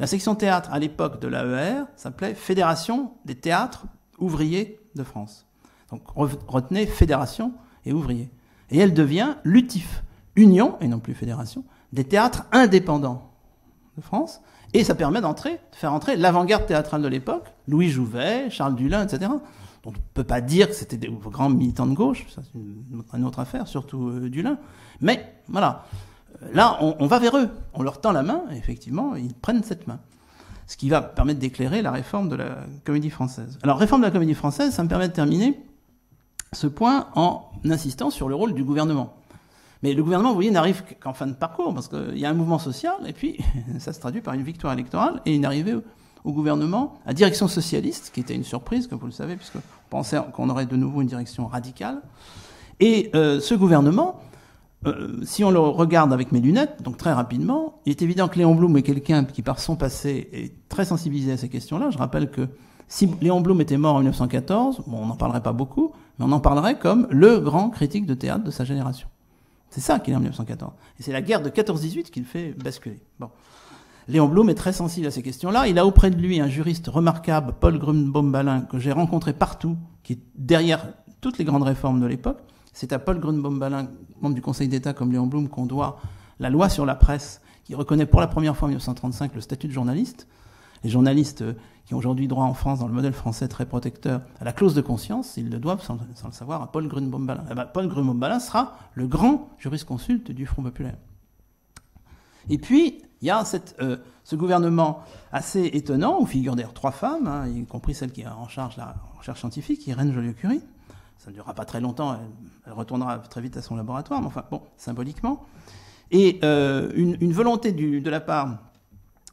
La section théâtre, à l'époque de l'AER, s'appelait Fédération des théâtres ouvriers de France. Donc retenez Fédération et ouvriers. Et elle devient l'UTIF, Union, et non plus Fédération, des théâtres indépendants de France. Et ça permet de faire entrer l'avant-garde théâtrale de l'époque, Louis Jouvet, Charles Dulin, etc. Donc on ne peut pas dire que c'était des grands militants de gauche, ça c'est une autre affaire, surtout Dulin. Mais voilà, là on va vers eux, on leur tend la main, et effectivement ils prennent cette main. Ce qui va permettre d'éclairer la réforme de la Comédie Française. Alors réforme de la Comédie Française, ça me permet de terminer ce point en insistant sur le rôle du gouvernement. Mais le gouvernement, vous voyez, n'arrive qu'en fin de parcours, parce qu'il y a un mouvement social, et puis ça se traduit par une victoire électorale, et une arrivée au gouvernement à direction socialiste, qui était une surprise, comme vous le savez, puisqu'on pensait qu'on aurait de nouveau une direction radicale. Et ce gouvernement, si on le regarde avec mes lunettes, donc très rapidement, il est évident que Léon Blum est quelqu'un qui, par son passé, est très sensibilisé à ces questions-là. Je rappelle que si Léon Blum était mort en 1914, bon, on n'en parlerait pas beaucoup, mais on en parlerait comme le grand critique de théâtre de sa génération. C'est ça qu'il est en 1914. Et c'est la guerre de 14-18 qui le fait basculer. Bon. Léon Blum est très sensible à ces questions-là. Il a auprès de lui un juriste remarquable, Paul Grunbaum-Ballin, que j'ai rencontré partout, qui est derrière toutes les grandes réformes de l'époque. C'est à Paul Grunbaum-Ballin, membre du Conseil d'État comme Léon Blum, qu'on doit la loi sur la presse, qui reconnaît pour la première fois en 1935 le statut de journaliste. Les journalistes qui ont aujourd'hui droit en France, dans le modèle français très protecteur, à la clause de conscience, ils le doivent, sans le savoir, à Paul Grunbaum-Ballin. Paul Grunbaum-Ballin sera le grand jurisconsulte du Front populaire. Et puis, il y a ce gouvernement assez étonnant, où figurent d'ailleurs 3 femmes, y compris celle qui est en charge de la recherche scientifique, Irène Joliot-Curie. Ça ne durera pas très longtemps, elle retournera très vite à son laboratoire, mais enfin, bon, symboliquement. Et une volonté de la part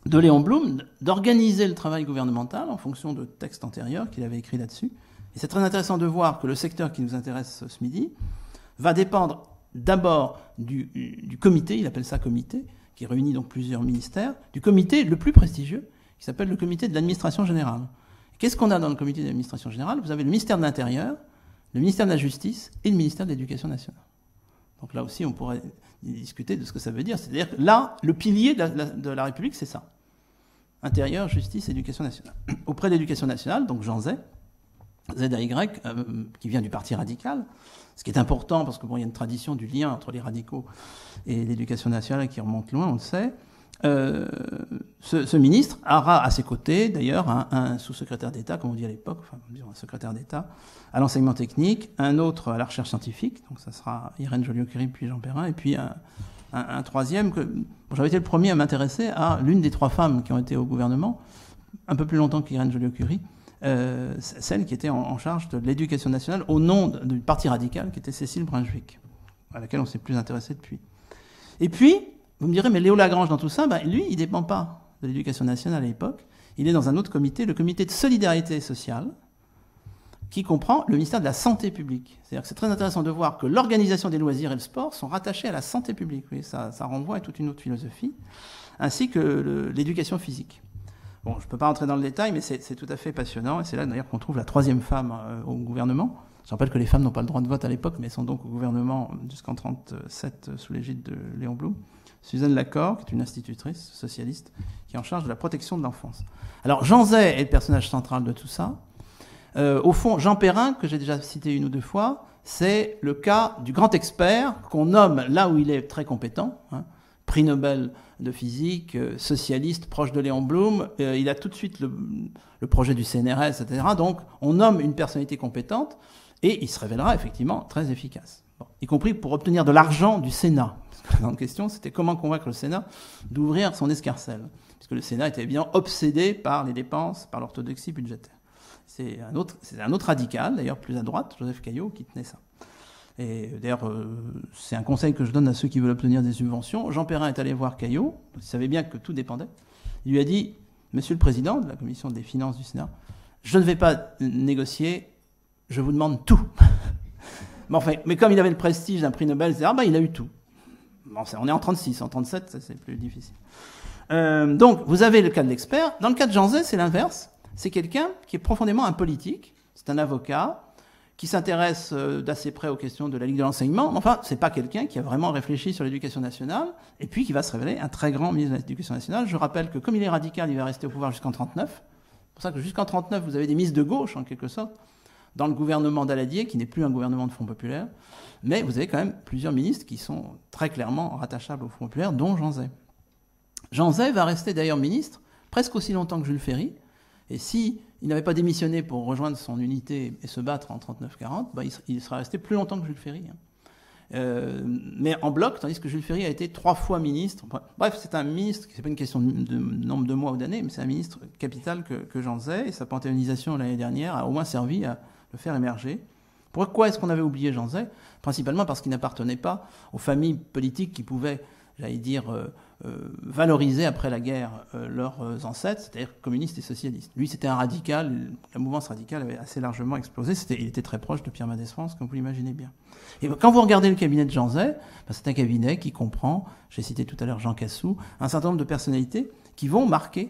de Léon Blum d'organiser le travail gouvernemental en fonction de textes antérieurs qu'il avait écrits là-dessus. Et c'est très intéressant de voir que le secteur qui nous intéresse ce midi va dépendre d'abord du comité, il appelle ça comité, qui réunit donc plusieurs ministères, du comité le plus prestigieux, qui s'appelle le comité de l'administration générale. Qu'est-ce qu'on a dans le comité de l'administration générale? Vous avez le ministère de l'Intérieur, le ministère de la Justice et le ministère de l'Éducation nationale. Donc là aussi, on pourrait discuter de ce que ça veut dire. C'est-à-dire que là, le pilier de la République, c'est ça. Intérieur, justice, éducation nationale. Auprès de l'éducation nationale, donc Jean Zay, ZAY, qui vient du Parti radical, ce qui est important parce qu'il y a une tradition du lien entre les radicaux et l'éducation nationale qui remonte loin, on le sait. Ce ministre aura à ses côtés, d'ailleurs, un sous-secrétaire d'État, comme on dit à l'époque, enfin, disons un secrétaire d'État à l'enseignement technique, un autre à la recherche scientifique, donc ça sera Irène Joliot-Curie puis Jean Perrin, et puis un troisième j'avais été le premier à m'intéresser à l'une des 3 femmes qui ont été au gouvernement, un peu plus longtemps qu'Irène Joliot-Curie, celle qui était en charge de l'éducation nationale au nom du Parti radical, qui était Cécile Brunswick, à laquelle on s'est plus intéressé depuis. Et puis, vous me direz, mais Léo Lagrange dans tout ça, lui, il ne dépend pas de l'éducation nationale à l'époque. Il est dans un autre comité, le comité de solidarité sociale, qui comprend le ministère de la Santé publique. C'est-à-dire que c'est très intéressant de voir que l'organisation des loisirs et le sport sont rattachés à la santé publique. Oui, ça renvoie à toute une autre philosophie, ainsi que l'éducation physique. Bon, je ne peux pas rentrer dans le détail, mais c'est tout à fait passionnant. Et c'est là d'ailleurs qu'on trouve la 3e femme au gouvernement. Je rappelle que les femmes n'ont pas le droit de vote à l'époque, mais elles sont donc au gouvernement jusqu'en 1937 sous l'égide de Léon Blum. Suzanne Lacor, qui est une institutrice socialiste, qui est en charge de la protection de l'enfance. Alors, Jean Zay est le personnage central de tout ça. Au fond, Jean Perrin, que j'ai déjà cité 1 ou 2 fois, c'est le cas du grand expert qu'on nomme là où il est très compétent, prix Nobel de physique, socialiste, proche de Léon Blum. Il a tout de suite le projet du CNRS, etc. Donc, on nomme une personnalité compétente et il se révélera effectivement très efficace. Bon, y compris pour obtenir de l'argent du Sénat. La grande question, c'était comment convaincre le Sénat d'ouvrir son escarcelle, puisque le Sénat était bien obsédé par les dépenses, par l'orthodoxie budgétaire. C'est un autre radical, d'ailleurs plus à droite, Joseph Caillaux, qui tenait ça. Et d'ailleurs, c'est un conseil que je donne à ceux qui veulent obtenir des subventions. Jean Perrin est allé voir Caillaux, il savait bien que tout dépendait. Il lui a dit, Monsieur le Président de la Commission des finances du Sénat, je ne vais pas négocier, je vous demande tout. Mais comme il avait le prestige d'un prix Nobel, etc., il a eu tout. Bon, on est en 36, en 37, c'est plus difficile. Donc, vous avez le cas de l'expert. Dans le cas de Jean Zay, c'est l'inverse. C'est quelqu'un qui est profondément apolitique. C'est un avocat qui s'intéresse d'assez près aux questions de la Ligue de l'enseignement. Enfin, c'est pas quelqu'un qui a vraiment réfléchi sur l'éducation nationale et puis qui va se révéler un très grand ministre de l'éducation nationale. Je rappelle que comme il est radical, il va rester au pouvoir jusqu'en 1939. C'est pour ça que jusqu'en 1939, vous avez des ministres de gauche, en quelque sorte, dans le gouvernement Daladier, qui n'est plus un gouvernement de Front populaire. Mais vous avez quand même plusieurs ministres qui sont très clairement rattachables au Front populaire, dont Jean Zay. Jean Zay va rester d'ailleurs ministre presque aussi longtemps que Jules Ferry. Et s'il n'avait pas démissionné pour rejoindre son unité et se battre en 39-40, il serait resté plus longtemps que Jules Ferry. Mais en bloc, tandis que Jules Ferry a été 3 fois ministre. Bref, c'est un ministre, c'est pas une question de nombre de mois ou d'années, mais c'est un ministre capital que Jean Zay, et sa panthéonisation l'année dernière a au moins servi à le faire émerger. Pourquoi est-ce qu'on avait oublié Jean Zay? Principalement parce qu'il n'appartenait pas aux familles politiques qui pouvaient, j'allais dire, valoriser après la guerre leurs ancêtres, c'est-à-dire communistes et socialistes. Lui, c'était un radical, la mouvance radicale avait assez largement explosé, il était très proche de Pierre Mendès France, comme vous l'imaginez bien. Et quand vous regardez le cabinet de Jean Zay, c'est un cabinet qui comprend, j'ai cité tout à l'heure Jean Cassou, un certain nombre de personnalités qui vont marquer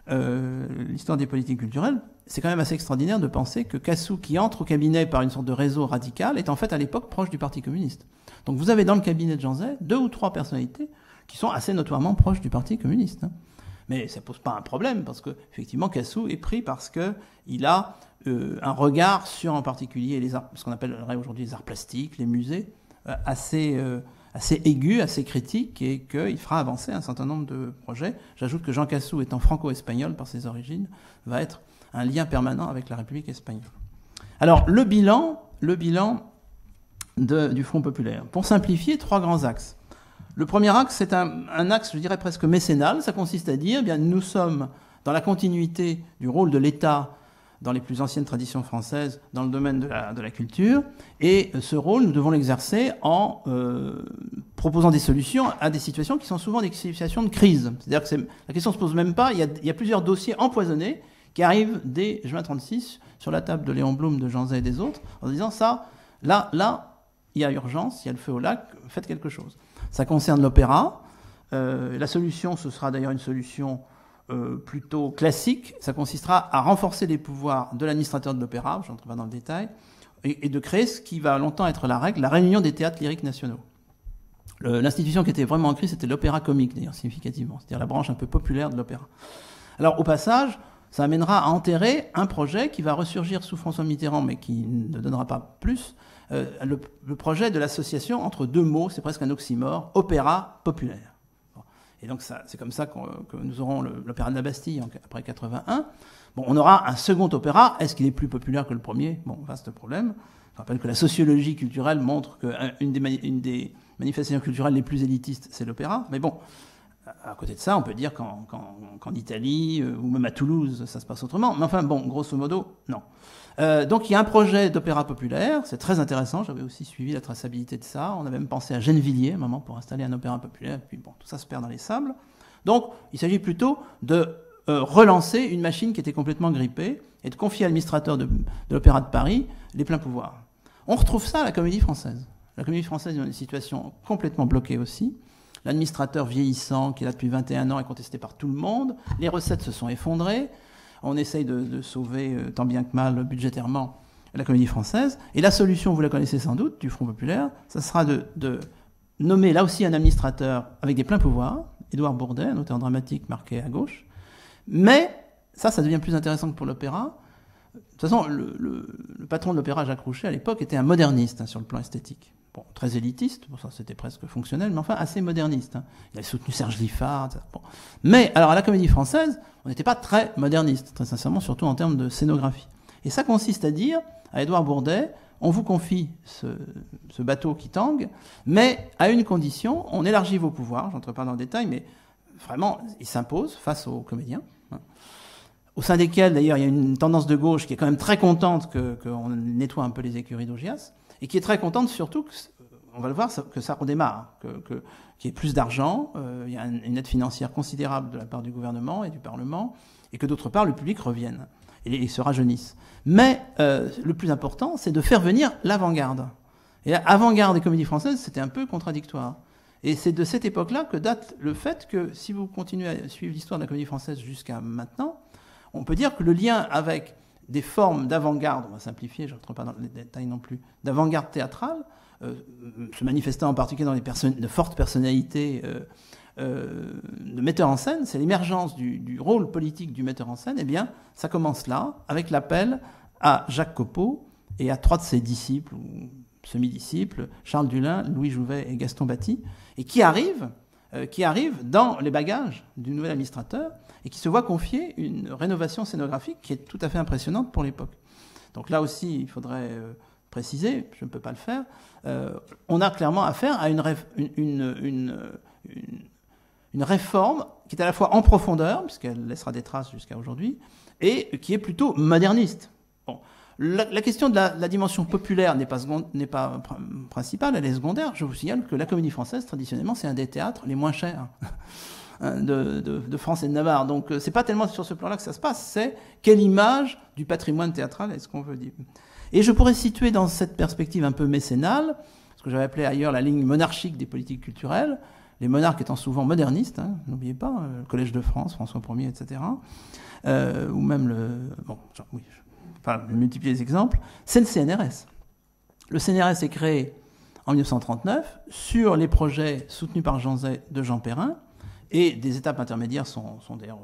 l'histoire des politiques culturelles. C'est quand même assez extraordinaire de penser que Cassou, qui entre au cabinet par une sorte de réseau radical, est en fait à l'époque proche du Parti communiste. Donc vous avez dans le cabinet de Jean Zay 2 ou 3 personnalités qui sont assez notoirement proches du Parti communiste. Mais ça ne pose pas un problème, parce qu'effectivement, Cassou est pris parce qu'il a un regard sur, en particulier, les arts, ce qu'on appellerait aujourd'hui les arts plastiques, les musées, assez aigu, assez critique, et qu'il fera avancer un certain nombre de projets. J'ajoute que Jean Cassou, étant franco-espagnol par ses origines, va être un lien permanent avec la République espagnole. Alors, le bilan du Front populaire. Pour simplifier, 3 grands axes. Le premier axe, c'est un axe, je dirais, presque mécénal. Ça consiste à dire, eh bien, nous sommes dans la continuité du rôle de l'État dans les plus anciennes traditions françaises dans le domaine de la culture. Et ce rôle, nous devons l'exercer en proposant des solutions à des situations qui sont souvent des situations de crise. C'est-à-dire que la question ne se pose même pas. Il y a plusieurs dossiers empoisonnés qui arrivent dès juin 1936 sur la table de Léon Blum, de Jean Zay et des autres, en disant ça, là, il y a urgence, il y a le feu au lac, faites quelque chose. Ça concerne l'opéra. La solution, ce sera d'ailleurs une solution plutôt classique. Ça consistera à renforcer les pouvoirs de l'administrateur de l'opéra, je n'entre pas dans le détail, et de créer ce qui va longtemps être la règle, la réunion des théâtres lyriques nationaux. L'institution qui était vraiment en crise, c'était l'opéra comique, d'ailleurs, significativement, c'est-à-dire la branche un peu populaire de l'opéra. Alors, au passage, ça amènera à enterrer un projet qui va ressurgir sous François Mitterrand, mais qui ne donnera pas plus, le projet de l'association entre 2 mots, c'est presque un oxymore, opéra populaire. Et donc c'est comme ça que nous aurons l'opéra de la Bastille après 81. Bon, on aura un second opéra. Est-ce qu'il est plus populaire que le premier? Bon, vaste problème. Je rappelle que la sociologie culturelle montre qu'une des manifestations culturelles les plus élitistes, c'est l'opéra. Mais bon, à côté de ça, on peut dire qu'en Italie, ou même à Toulouse, ça se passe autrement. Mais enfin, bon, grosso modo, non. Donc il y a un projet d'opéra populaire, c'est très intéressant, j'avais aussi suivi la traçabilité de ça. On avait même pensé à Gennevilliers, à un moment, pour installer un opéra populaire, puis bon, tout ça se perd dans les sables. Donc il s'agit plutôt de relancer une machine qui était complètement grippée et de confier à l'administrateur de l'Opéra de Paris les pleins pouvoirs. On retrouve ça à la Comédie Française. La Comédie Française est dans une situation complètement bloquée aussi. L'administrateur vieillissant, qui est là depuis 21 ans, est contesté par tout le monde. Les recettes se sont effondrées. On essaye de sauver, tant bien que mal, budgétairement, la Comédie Française. Et la solution, vous la connaissez sans doute, du Front populaire, ça sera de nommer là aussi un administrateur avec des pleins pouvoirs, Édouard Bourdet, un auteur dramatique marqué à gauche. Mais ça devient plus intéressant que pour l'opéra. De toute façon, le patron de l'opéra, Jacques Rouchet, à l'époque, était un moderniste sur le plan esthétique. Bon, très élitiste, bon, ça c'était presque fonctionnel, mais enfin assez moderniste. Il avait soutenu Serge Liffard, etc. Bon. Mais alors à la Comédie Française, on n'était pas très moderniste, très sincèrement, surtout en termes de scénographie. Et ça consiste à dire à Édouard Bourdet, on vous confie ce bateau qui tangue, mais à une condition, on élargit vos pouvoirs, j'entre pas dans le détail, mais vraiment, il s'impose face aux comédiens, au sein desquels, d'ailleurs, il y a une tendance de gauche qui est quand même très contente qu'on nettoie un peu les écuries d'Augias, et qui est très contente surtout, on va le voir, que ça redémarre, qu'il y ait plus d'argent, il y a une aide financière considérable de la part du gouvernement et du Parlement, et que d'autre part, le public revienne et se rajeunisse. Mais le plus important, c'est de faire venir l'avant-garde. Et l'avant-garde des comédies françaises, c'était un peu contradictoire. Et c'est de cette époque-là que date le fait que, si vous continuez à suivre l'histoire de la comédie française jusqu'à maintenant, on peut dire que le lien avec des formes d'avant-garde, on va simplifier, je ne rentre pas dans les détails non plus, d'avant-garde théâtrale, se manifestant en particulier dans de fortes personnalités de metteurs en scène, c'est l'émergence du rôle politique du metteur en scène, eh bien, ça commence là, avec l'appel à Jacques Copeau et à 3 de ses disciples, ou semi-disciples, Charles Dulin, Louis Jouvet et Gaston Batty, et qui arrivent dans les bagages du nouvel administrateur et qui se voit confier une rénovation scénographique qui est tout à fait impressionnante pour l'époque. Donc là aussi, il faudrait préciser, je ne peux pas le faire, on a clairement affaire à une réforme qui est à la fois en profondeur, puisqu'elle laissera des traces jusqu'à aujourd'hui, et qui est plutôt moderniste. Bon. La question de la dimension populaire n'est pas principale, elle est secondaire. Je vous signale que la Comédie Française, traditionnellement, c'est un des théâtres les moins chers de France et de Navarre. Donc c'est pas tellement sur ce plan-là que ça se passe, c'est quelle image du patrimoine théâtral est-ce qu'on veut dire. Et je pourrais situer dans cette perspective un peu mécénale, ce que j'avais appelé ailleurs la ligne monarchique des politiques culturelles, les monarques étant souvent modernistes, n'oubliez pas, le Collège de France, François Ier, etc., ou même je multiplie les exemples, c'est le CNRS. Le CNRS est créé en 1939 sur les projets soutenus par Jean Zay de Jean Perrin, Et des étapes intermédiaires sont d'ailleurs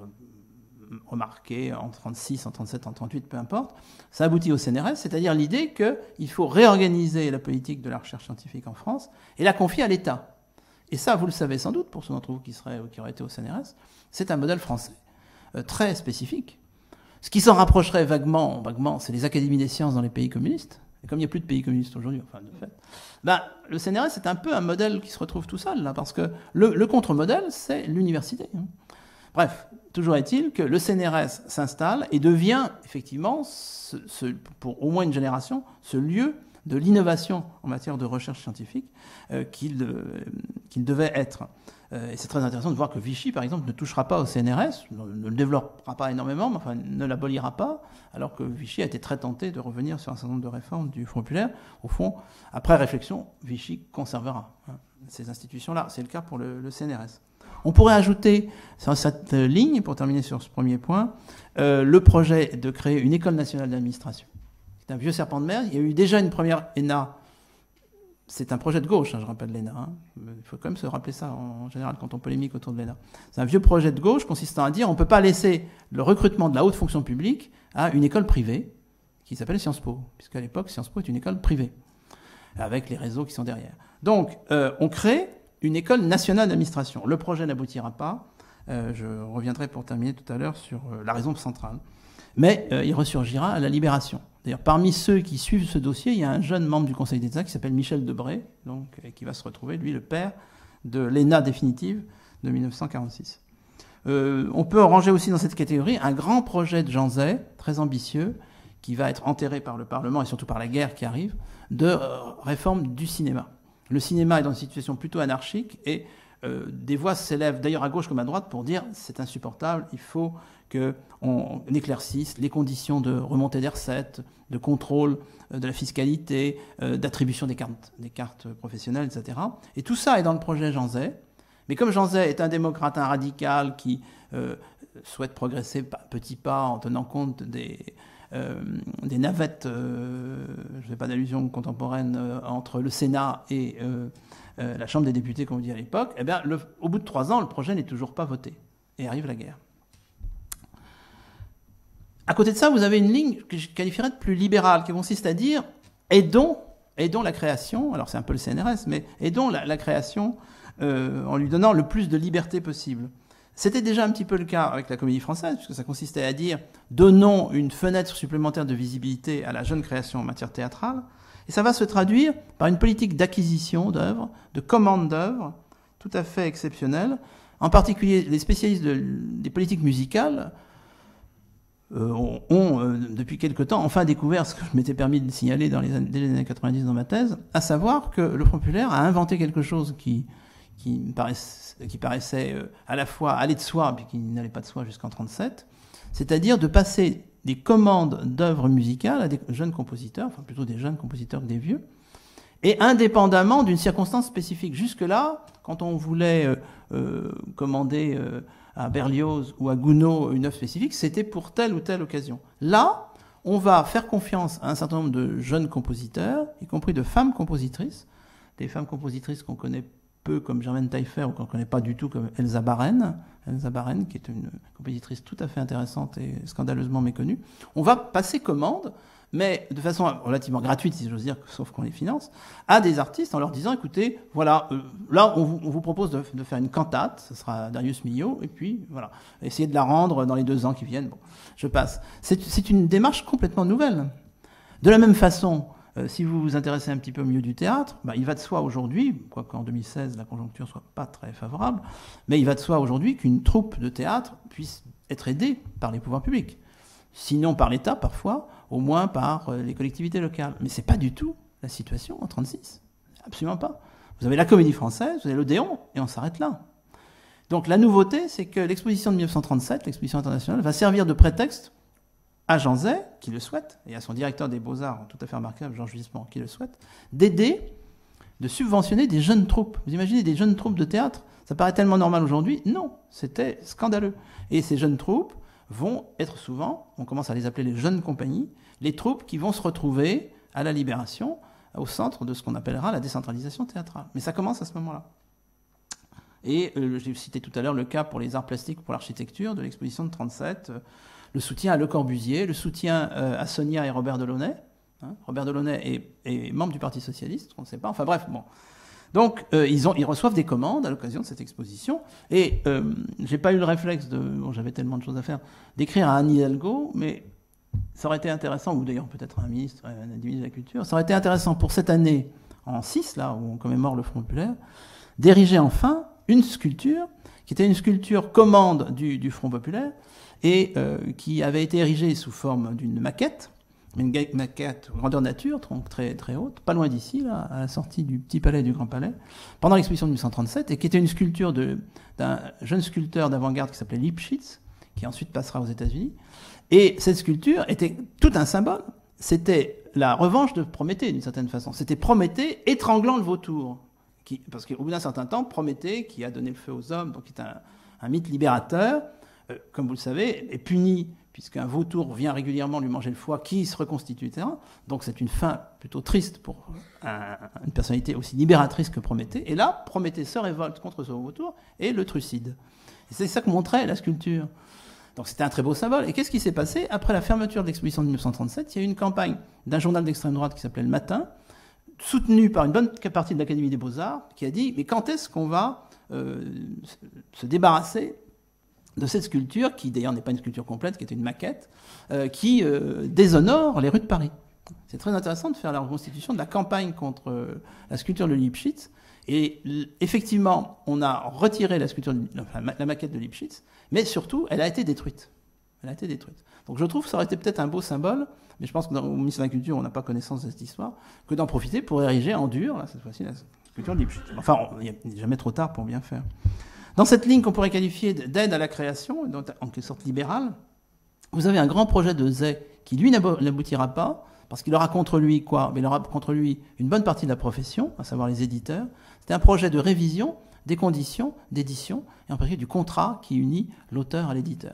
remarquées en 36, en 37, en 38, peu importe. Ça aboutit au CNRS, c'est-à-dire l'idée qu'il faut réorganiser la politique de la recherche scientifique en France et la confier à l'État. Et ça, vous le savez sans doute, pour ceux d'entre vous qui auraient été au CNRS, c'est un modèle français très spécifique. Ce qui s'en rapprocherait vaguement, c'est les académies des sciences dans les pays communistes. Et comme il n'y a plus de pays communistes aujourd'hui, enfin de fait, le CNRS c'est un peu un modèle qui se retrouve tout seul, là, parce que le contre-modèle, c'est l'université. Bref, toujours est-il que le CNRS s'installe et devient effectivement, pour au moins une génération, ce lieu de l'innovation en matière de recherche scientifique qu'il devait être. Et c'est très intéressant de voir que Vichy, par exemple, ne touchera pas au CNRS, ne le développera pas énormément, mais enfin ne l'abolira pas, alors que Vichy a été très tenté de revenir sur un certain nombre de réformes du Front populaire. Au fond, après réflexion, Vichy conservera ces institutions-là. C'est le cas pour le CNRS. On pourrait ajouter sur cette ligne, pour terminer sur ce premier point, le projet de créer une école nationale d'administration. C'est un vieux serpent de mer. Il y a eu déjà une première ENA. C'est un projet de gauche, je rappelle l'ENA. Il faut quand même se rappeler ça en général quand on polémique autour de l'ENA. C'est un vieux projet de gauche consistant à dire on ne peut pas laisser le recrutement de la haute fonction publique à une école privée qui s'appelle Sciences Po, puisqu'à l'époque, Sciences Po est une école privée, avec les réseaux qui sont derrière. Donc, on crée une école nationale d'administration. Le projet n'aboutira pas. Je reviendrai pour terminer tout à l'heure sur la raison centrale. Mais il ressurgira à la Libération. D'ailleurs, parmi ceux qui suivent ce dossier, il y a un jeune membre du Conseil d'État qui s'appelle Michel Debré, qui va se retrouver, lui, le père de l'ENA définitive de 1946. On peut ranger aussi dans cette catégorie un grand projet de Jean Zay, très ambitieux, qui va être enterré par le Parlement et surtout par la guerre qui arrive, de réforme du cinéma. Le cinéma est dans une situation plutôt anarchique et des voix s'élèvent, d'ailleurs à gauche comme à droite, pour dire c'est insupportable, il faut qu'on éclaircisse les conditions de remontée des recettes, de contrôle de la fiscalité, d'attribution des cartes professionnelles, etc. Et tout ça est dans le projet Jean Zay. Mais comme Jean Zay est un démocrate, un radical qui souhaite progresser petits pas en tenant compte des navettes, je ne fais pas d'allusion contemporaine, entre le Sénat et la Chambre des députés, comme on dit à l'époque, eh bien, au bout de 3 ans, le projet n'est toujours pas voté. Et arrive la guerre. À côté de ça, vous avez une ligne que je qualifierais de plus libérale, qui consiste à dire aidons la création, alors c'est un peu le CNRS, mais aidons la création en lui donnant le plus de liberté possible. C'était déjà un petit peu le cas avec la Comédie Française, puisque ça consistait à dire donnons une fenêtre supplémentaire de visibilité à la jeune création en matière théâtrale, et ça va se traduire par une politique d'acquisition d'œuvres, de commande d'œuvres, tout à fait exceptionnelle. En particulier, les spécialistes des politiques musicales ont, depuis quelque temps, enfin découvert ce que je m'étais permis de signaler dès les années 90 dans ma thèse, à savoir que le Front populaire a inventé quelque chose qui paraissait à la fois aller de soi, puis qui n'allait pas de soi jusqu'en 1937, c'est-à-dire de passer des commandes d'œuvres musicales à des jeunes compositeurs, enfin plutôt des jeunes compositeurs que des vieux, et indépendamment d'une circonstance spécifique. Jusque-là, quand on voulait commander à Berlioz ou à Gounod une œuvre spécifique, c'était pour telle ou telle occasion. Là, on va faire confiance à un certain nombre de jeunes compositeurs, y compris de femmes compositrices, des femmes compositrices qu'on connaît peu comme Germaine Taillefer ou qu'on ne connaît pas du tout comme Elsa Baren, qui est une compositrice tout à fait intéressante et scandaleusement méconnue. On va passer commande, mais de façon relativement gratuite, si j'ose dire, sauf qu'on les finance, à des artistes en leur disant, écoutez, voilà, là, on vous propose de faire une cantate, ce sera Darius Milhaud, et puis, voilà, essayez de la rendre dans les 2 ans qui viennent. Bon, je passe. C'est une démarche complètement nouvelle. De la même façon, si vous vous intéressez un petit peu au milieu du théâtre, il va de soi aujourd'hui, quoiqu'en 2016 la conjoncture soit pas très favorable, mais il va de soi aujourd'hui qu'une troupe de théâtre puisse être aidée par les pouvoirs publics. Sinon par l'État parfois, au moins par les collectivités locales. Mais c'est pas du tout la situation en 1936. Absolument pas. Vous avez la Comédie Française, vous avez l'Odéon, et on s'arrête là. Donc la nouveauté, c'est que l'exposition de 1937, l'exposition internationale, va servir de prétexte à Jean Zay, qui le souhaite, et à son directeur des Beaux-Arts, tout à fait remarquable, Georges Wismont, qui le souhaite, d'aider, de subventionner des jeunes troupes. Vous imaginez des jeunes troupes de théâtre? Ça paraît tellement normal aujourd'hui. Non, c'était scandaleux. Et ces jeunes troupes vont être souvent, on commence à les appeler les jeunes compagnies, les troupes qui vont se retrouver à la Libération, au centre de ce qu'on appellera la décentralisation théâtrale. Mais ça commence à ce moment-là. Et j'ai cité tout à l'heure le cas pour les arts plastiques, pour l'architecture, de l'exposition de 1937, le soutien à Le Corbusier, le soutien à Sonia et Robert Delaunay. Hein. Robert Delaunay est membre du Parti socialiste, on ne sait pas. Enfin bref, bon. Donc ils reçoivent des commandes à l'occasion de cette exposition. Et j'ai pas eu le réflexe j'avais tellement de choses à faire, d'écrire à Anne Hidalgo, mais ça aurait été intéressant, ou d'ailleurs peut-être un ministre de la Culture, ça aurait été intéressant pour cette année, en 6, là, où on commémore le Front populaire, d'ériger enfin une sculpture, qui était une sculpture commande du Front populaire, et qui avait été érigée sous forme d'une maquette, une maquette grandeur nature, donc très, très haute, pas loin d'ici, là, à la sortie du Petit Palais et du Grand Palais, pendant l'exposition de 1937, et qui était une sculpture d'un jeune sculpteur d'avant-garde qui s'appelait Lipschitz, qui ensuite passera aux États-Unis. Et cette sculpture était tout un symbole. C'était la revanche de Prométhée, d'une certaine façon. C'était Prométhée étranglant le vautour. Parce qu'au bout d'un certain temps, Prométhée, qui a donné le feu aux hommes, donc qui est un mythe libérateur, comme vous le savez, est puni, puisqu'un vautour vient régulièrement lui manger le foie, qui se reconstitue, etc. Donc c'est une fin plutôt triste pour une personnalité aussi libératrice que Prométhée. Et là, Prométhée se révolte contre ce vautour et le trucide. Et c'est ça que montrait la sculpture. Donc c'était un très beau symbole. Et qu'est-ce qui s'est passé? Après la fermeture de l'exposition de 1937, il y a eu une campagne d'un journal d'extrême droite qui s'appelait Le Matin, soutenu par une bonne partie de l'Académie des Beaux-Arts, qui a dit « Mais quand est-ce qu'on va se débarrasser de cette sculpture, qui d'ailleurs n'est pas une sculpture complète, qui était une maquette, qui déshonore les rues de Paris ?» C'est très intéressant de faire la reconstitution de la campagne contre la sculpture de Lipschitz. Et effectivement, on a retiré la maquette de Lipschitz, mais surtout, elle a été détruite. Elle a été détruite. Donc je trouve que ça aurait été peut-être un beau symbole, mais je pense qu'au ministère de la Culture, on n'a pas connaissance de cette histoire, que d'en profiter pour ériger en dur, là, cette fois-ci, la sculpture de Lipschitz. Enfin, il n'est jamais trop tard pour bien faire. Dans cette ligne qu'on pourrait qualifier d'aide à la création, donc en quelque sorte libérale, vous avez un grand projet de Zay qui, lui, n'aboutira pas, parce qu'il aura contre lui quoi? Il aura contre lui une bonne partie de la profession, à savoir les éditeurs. C'était un projet de révision des conditions d'édition, et en particulier du contrat qui unit l'auteur à l'éditeur.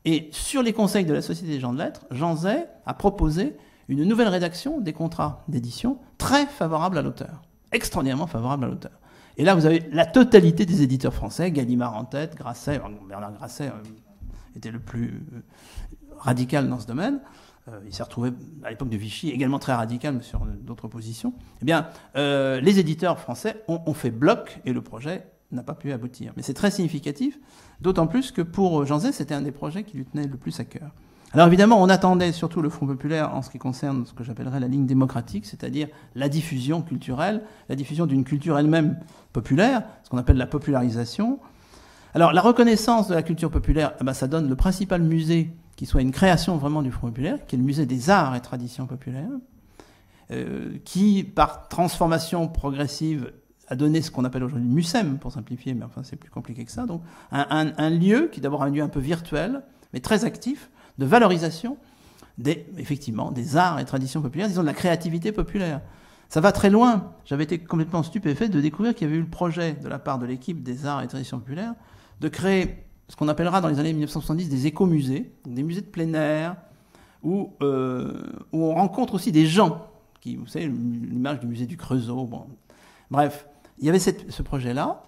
Et sur les conseils de la Société des gens de lettres, Jean Zay a proposé une nouvelle rédaction des contrats d'édition très favorable à l'auteur, extraordinairement favorable à l'auteur. Et là, vous avez la totalité des éditeurs français, Gallimard en tête, Grasset, Bernard Grasset était le plus radical dans ce domaine. Il s'est retrouvé, à l'époque de Vichy, également très radical, mais sur d'autres positions. Eh bien, les éditeurs français ont fait bloc, et le projet n'a pas pu aboutir. Mais c'est très significatif, d'autant plus que pour Jean Zay, c'était un des projets qui lui tenait le plus à cœur. Alors évidemment, on attendait surtout le Front populaire en ce qui concerne ce que j'appellerais la ligne démocratique, c'est-à-dire la diffusion culturelle, la diffusion d'une culture elle-même populaire, ce qu'on appelle la popularisation. Alors la reconnaissance de la culture populaire, ça donne le principal musée qui soit une création vraiment du Front populaire, qui est le musée des arts et traditions populaires, qui, par transformation progressive, a donné ce qu'on appelle aujourd'hui le MUSEM, pour simplifier, mais enfin c'est plus compliqué que ça. Donc un lieu qui est d'abord un lieu un peu virtuel, mais très actif, de valorisation effectivement, des arts et traditions populaires, disons de la créativité populaire. Ça va très loin. J'avais été complètement stupéfait de découvrir qu'il y avait eu le projet de la part de l'équipe des arts et traditions populaires de créer ce qu'on appellera dans les années 1970 des écomusées, des musées de plein air, où on rencontre aussi des gens, qui, vous savez, l'image du musée du Creusot. Bon. Bref, il y avait ce projet-là,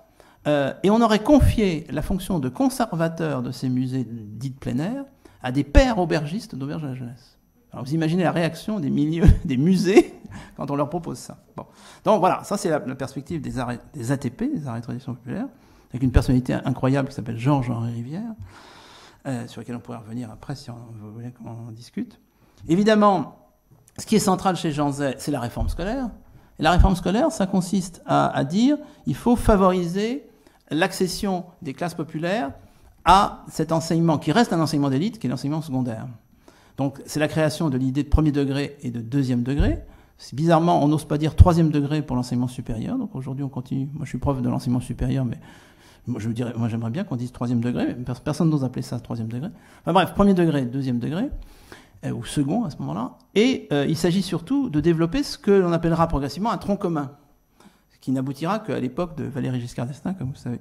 et on aurait confié la fonction de conservateur de ces musées dits de plein air à des pères aubergistes d'auberge à la jeunesse. Alors vous imaginez la réaction des milieux, des musées, quand on leur propose ça. Bon. Donc voilà, ça c'est la perspective des ATP, des arts et traditions populaires, avec une personnalité incroyable qui s'appelle Georges-Henri Rivière, sur laquelle on pourrait revenir après si vous voulez qu'on en discute. Évidemment, ce qui est central chez Jean Zay, c'est la réforme scolaire. Et la réforme scolaire, ça consiste à dire il faut favoriser l'accession des classes populaires à cet enseignement qui reste un enseignement d'élite, qui est l'enseignement secondaire. Donc c'est la création de l'idée de premier degré et de deuxième degré. Bizarrement, on n'ose pas dire troisième degré pour l'enseignement supérieur. Donc aujourd'hui, on continue. Moi, je suis prof de l'enseignement supérieur, mais moi, j'aimerais bien qu'on dise troisième degré. Mais personne n'ose appeler ça troisième degré. Enfin bref, premier degré, deuxième degré, ou second à ce moment-là. Et il s'agit surtout de développer ce que l'on appellera progressivement un tronc commun, qui n'aboutira qu'à l'époque de Valéry Giscard d'Estaing, comme vous savez.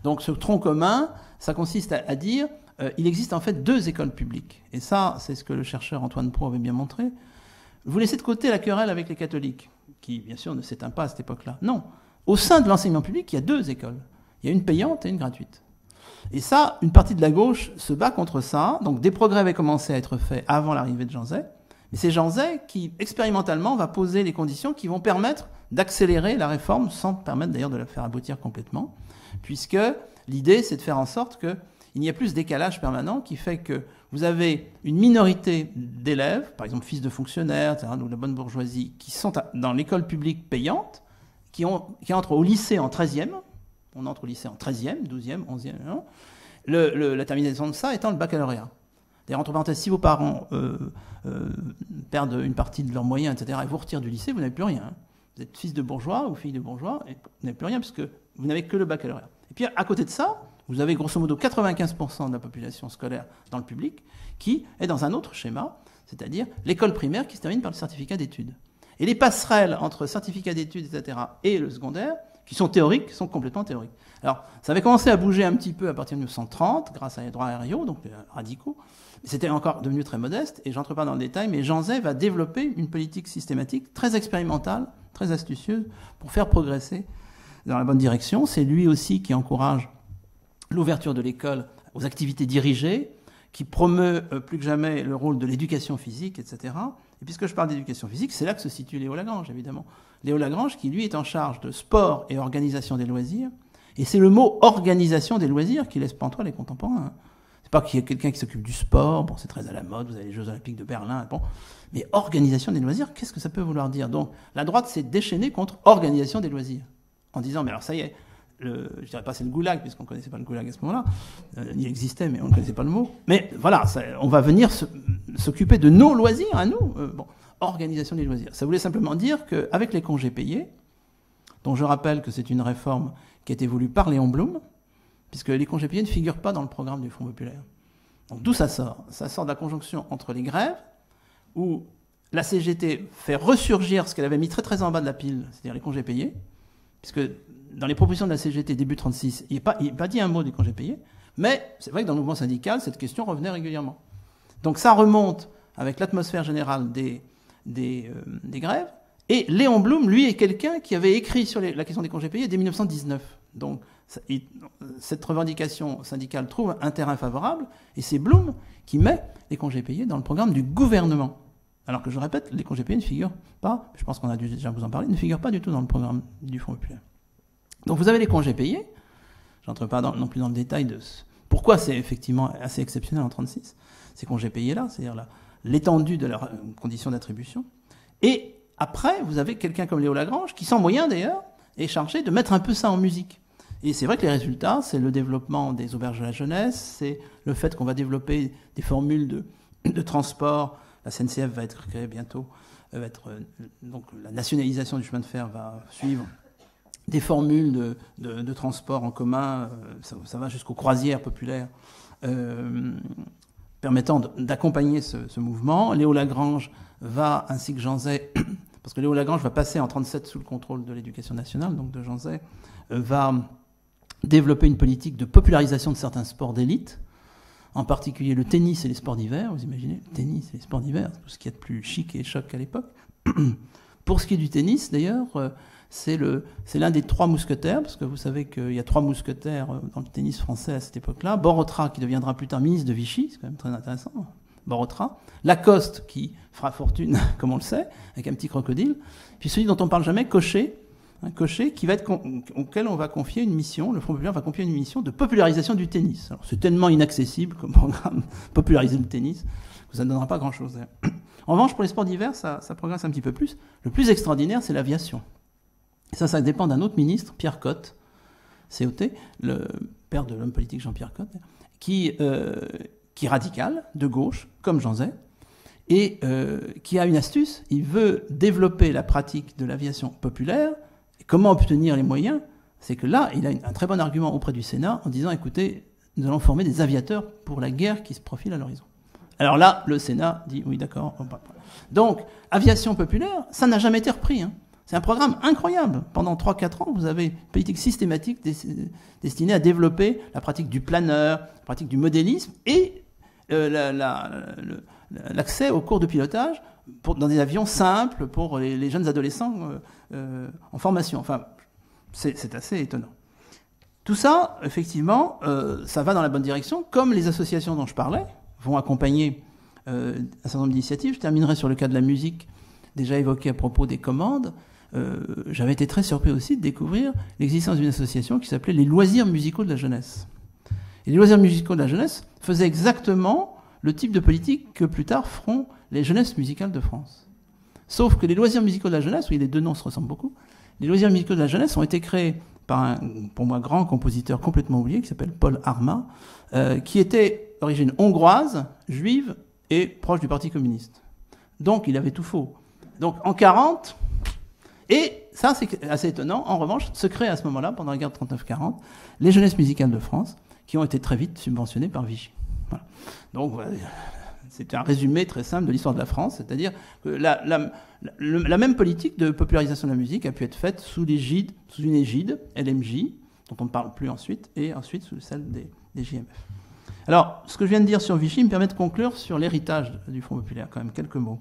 Donc ce tronc commun, ça consiste à dire il existe en fait deux écoles publiques. Et ça, c'est ce que le chercheur Antoine Pro avait bien montré. Vous laissez de côté la querelle avec les catholiques, qui, bien sûr, ne s'éteint pas à cette époque-là. Non. Au sein de l'enseignement public, il y a deux écoles. Il y a une payante et une gratuite. Et ça, une partie de la gauche se bat contre ça. Donc des progrès avaient commencé à être faits avant l'arrivée de Jean Zay. Mais c'est Jean Zay qui, expérimentalement, va poser les conditions qui vont permettre d'accélérer la réforme, sans permettre d'ailleurs de la faire aboutir complètement, puisque l'idée, c'est de faire en sorte qu'il n'y ait plus ce décalage permanent qui fait que vous avez une minorité d'élèves, par exemple fils de fonctionnaires, etc., ou de la bonne bourgeoisie, qui sont dans l'école publique payante, qui entrent au lycée en 13e. On entre au lycée en 13e, 12e, 11e. Non, la terminaison de ça étant le baccalauréat. D'ailleurs, entre parenthèses, si vos parents perdent une partie de leurs moyens, etc., et vous retirent du lycée, vous n'avez plus rien. Vous êtes fils de bourgeois ou fille de bourgeois, et vous n'avez plus rien puisque vous n'avez que le baccalauréat. Et puis, à côté de ça, vous avez grosso modo 95% de la population scolaire dans le public qui est dans un autre schéma, c'est-à-dire l'école primaire qui se termine par le certificat d'études. Et les passerelles entre certificat d'études, etc., et le secondaire, qui sont théoriques, sont complètement théoriques. Alors, ça avait commencé à bouger un petit peu à partir de 1930, grâce à les droits Herriot, donc radicaux. C'était encore devenu très modeste, et j'entre pas dans le détail, mais Jean Zay va développer une politique systématique très expérimentale, très astucieuse, pour faire progresser dans la bonne direction. C'est lui aussi qui encourage l'ouverture de l'école aux activités dirigées, qui promeut plus que jamais le rôle de l'éducation physique, etc. Et puisque je parle d'éducation physique, c'est là que se situe Léo Lagrange, évidemment. Léo Lagrange, qui lui est en charge de sport et organisation des loisirs, et c'est le mot organisation des loisirs qui laisse pantois les contemporains. C'est pas qu'il y ait quelqu'un qui s'occupe du sport, bon, c'est très à la mode, vous avez les Jeux Olympiques de Berlin, bon. Mais organisation des loisirs, qu'est-ce que ça peut vouloir dire? Donc, la droite s'est déchaînée contre organisation des loisirs, en disant, mais alors ça y est, je dirais pas c'est le goulag, puisqu'on ne connaissait pas le goulag à ce moment-là. Il existait, mais on ne connaissait pas le mot. Mais voilà, on va venir s'occuper de nos loisirs à nous. Bon, organisation des loisirs. Ça voulait simplement dire qu'avec les congés payés, dont je rappelle que c'est une réforme qui a été voulue par Léon Blum, puisque les congés payés ne figurent pas dans le programme du Front populaire. Donc d'où ça sort? Ça sort de la conjonction entre les grèves, où la CGT fait ressurgir ce qu'elle avait mis très très en bas de la pile, c'est-à-dire les congés payés, puisque dans les propositions de la CGT début 1936, il n'est pas dit un mot des congés payés, mais c'est vrai que dans le mouvement syndical, cette question revenait régulièrement. Donc ça remonte avec l'atmosphère générale des grèves, et Léon Blum, lui, est quelqu'un qui avait écrit sur la question des congés payés dès 1919. Donc cette revendication syndicale trouve un terrain favorable, et c'est Blum qui met les congés payés dans le programme du gouvernement. Alors que je répète, les congés payés ne figurent pas, je pense qu'on a dû déjà vous en parler, ne figurent pas du tout dans le programme du Front populaire. Donc vous avez les congés payés, je n'entre pas non plus dans le détail de pourquoi c'est effectivement assez exceptionnel en 1936, ces congés payés-là, c'est-à-dire l'étendue de leurs conditions d'attribution. Et après, vous avez quelqu'un comme Léo Lagrange, qui sans moyen d'ailleurs, est chargé de mettre un peu ça en musique. Et c'est vrai que les résultats, c'est le développement des auberges de la jeunesse, c'est le fait qu'on va développer des formules de transport. La SNCF va être créée bientôt, donc la nationalisation du chemin de fer va suivre. Des formules de transport en commun, ça va jusqu'aux croisières populaires, permettant d'accompagner ce mouvement. Léo Lagrange va, ainsi que Jean Zay, parce que Léo Lagrange va passer en 1937 sous le contrôle de l'éducation nationale, donc de Jean Zay, va développer une politique de popularisation de certains sports d'élite, en particulier le tennis et les sports d'hiver. Vous imaginez, le tennis et les sports d'hiver, tout ce qui est de plus chic et choc à l'époque. Pour ce qui est du tennis, d'ailleurs, c'est l'un des trois mousquetaires, parce que vous savez qu'il y a trois mousquetaires dans le tennis français à cette époque-là. Borotra, qui deviendra plus tard ministre de Vichy, c'est quand même très intéressant. Borotra. Lacoste, qui fera fortune, comme on le sait, avec un petit crocodile. Puis celui dont on ne parle jamais, Cochet. Cochet, auquel on va confier une mission, le Front populaire va confier une mission de popularisation du tennis. Alors, c'est tellement inaccessible comme programme, populariser le tennis, que ça ne donnera pas grand-chose. En revanche, pour les sports d'hiver, ça progresse un petit peu plus. Le plus extraordinaire, c'est l'aviation. Et ça dépend d'un autre ministre, Pierre Cotte, COT, le père de l'homme politique Jean-Pierre Cotte, qui est radical, de gauche, comme Jean Zay, et qui a une astuce. Il veut développer la pratique de l'aviation populaire. Et comment obtenir les moyens? C'est que là, il a un très bon argument auprès du Sénat en disant, écoutez, nous allons former des aviateurs pour la guerre qui se profile à l'horizon. Alors là, le Sénat dit, oui, d'accord. Donc, aviation populaire, ça n'a jamais été repris. C'est un programme incroyable. Pendant 3-4 ans, vous avez une politique systématique destinée à développer la pratique du planeur, la pratique du modélisme et l'accès aux cours de pilotage dans des avions simples pour les jeunes adolescents en formation. Enfin, c'est assez étonnant. Tout ça, effectivement, ça va dans la bonne direction, comme les associations dont je parlais vont accompagner un certain nombre d'initiatives. Je terminerai sur le cas de la musique, déjà évoqué à propos des commandes. J'avais été très surpris aussi de découvrir l'existence d'une association qui s'appelait les loisirs musicaux de la jeunesse. Et les loisirs musicaux de la jeunesse faisaient exactement le type de politique que plus tard feront les jeunesses musicales de France. Sauf que les loisirs musicaux de la jeunesse, oui, les deux noms se ressemblent beaucoup, les loisirs musicaux de la jeunesse ont été créés par un, pour moi, grand compositeur complètement oublié, qui s'appelle Paul Arma, qui était d'origine hongroise, juive et proche du Parti communiste. Donc, il avait tout faux. Donc, en 40, et ça, c'est assez étonnant, en revanche, se créent à ce moment-là, pendant la guerre de 39-40, les jeunesses musicales de France, qui ont été très vite subventionnées par Vichy. Voilà. Donc, voilà. C'est un résumé très simple de l'histoire de la France, c'est-à-dire que la même politique de popularisation de la musique a pu être faite sous une égide, LMJ, dont on ne parle plus ensuite, et ensuite sous celle des JMF. Alors, ce que je viens de dire sur Vichy me permet de conclure sur l'héritage du Front populaire, quand même, quelques mots.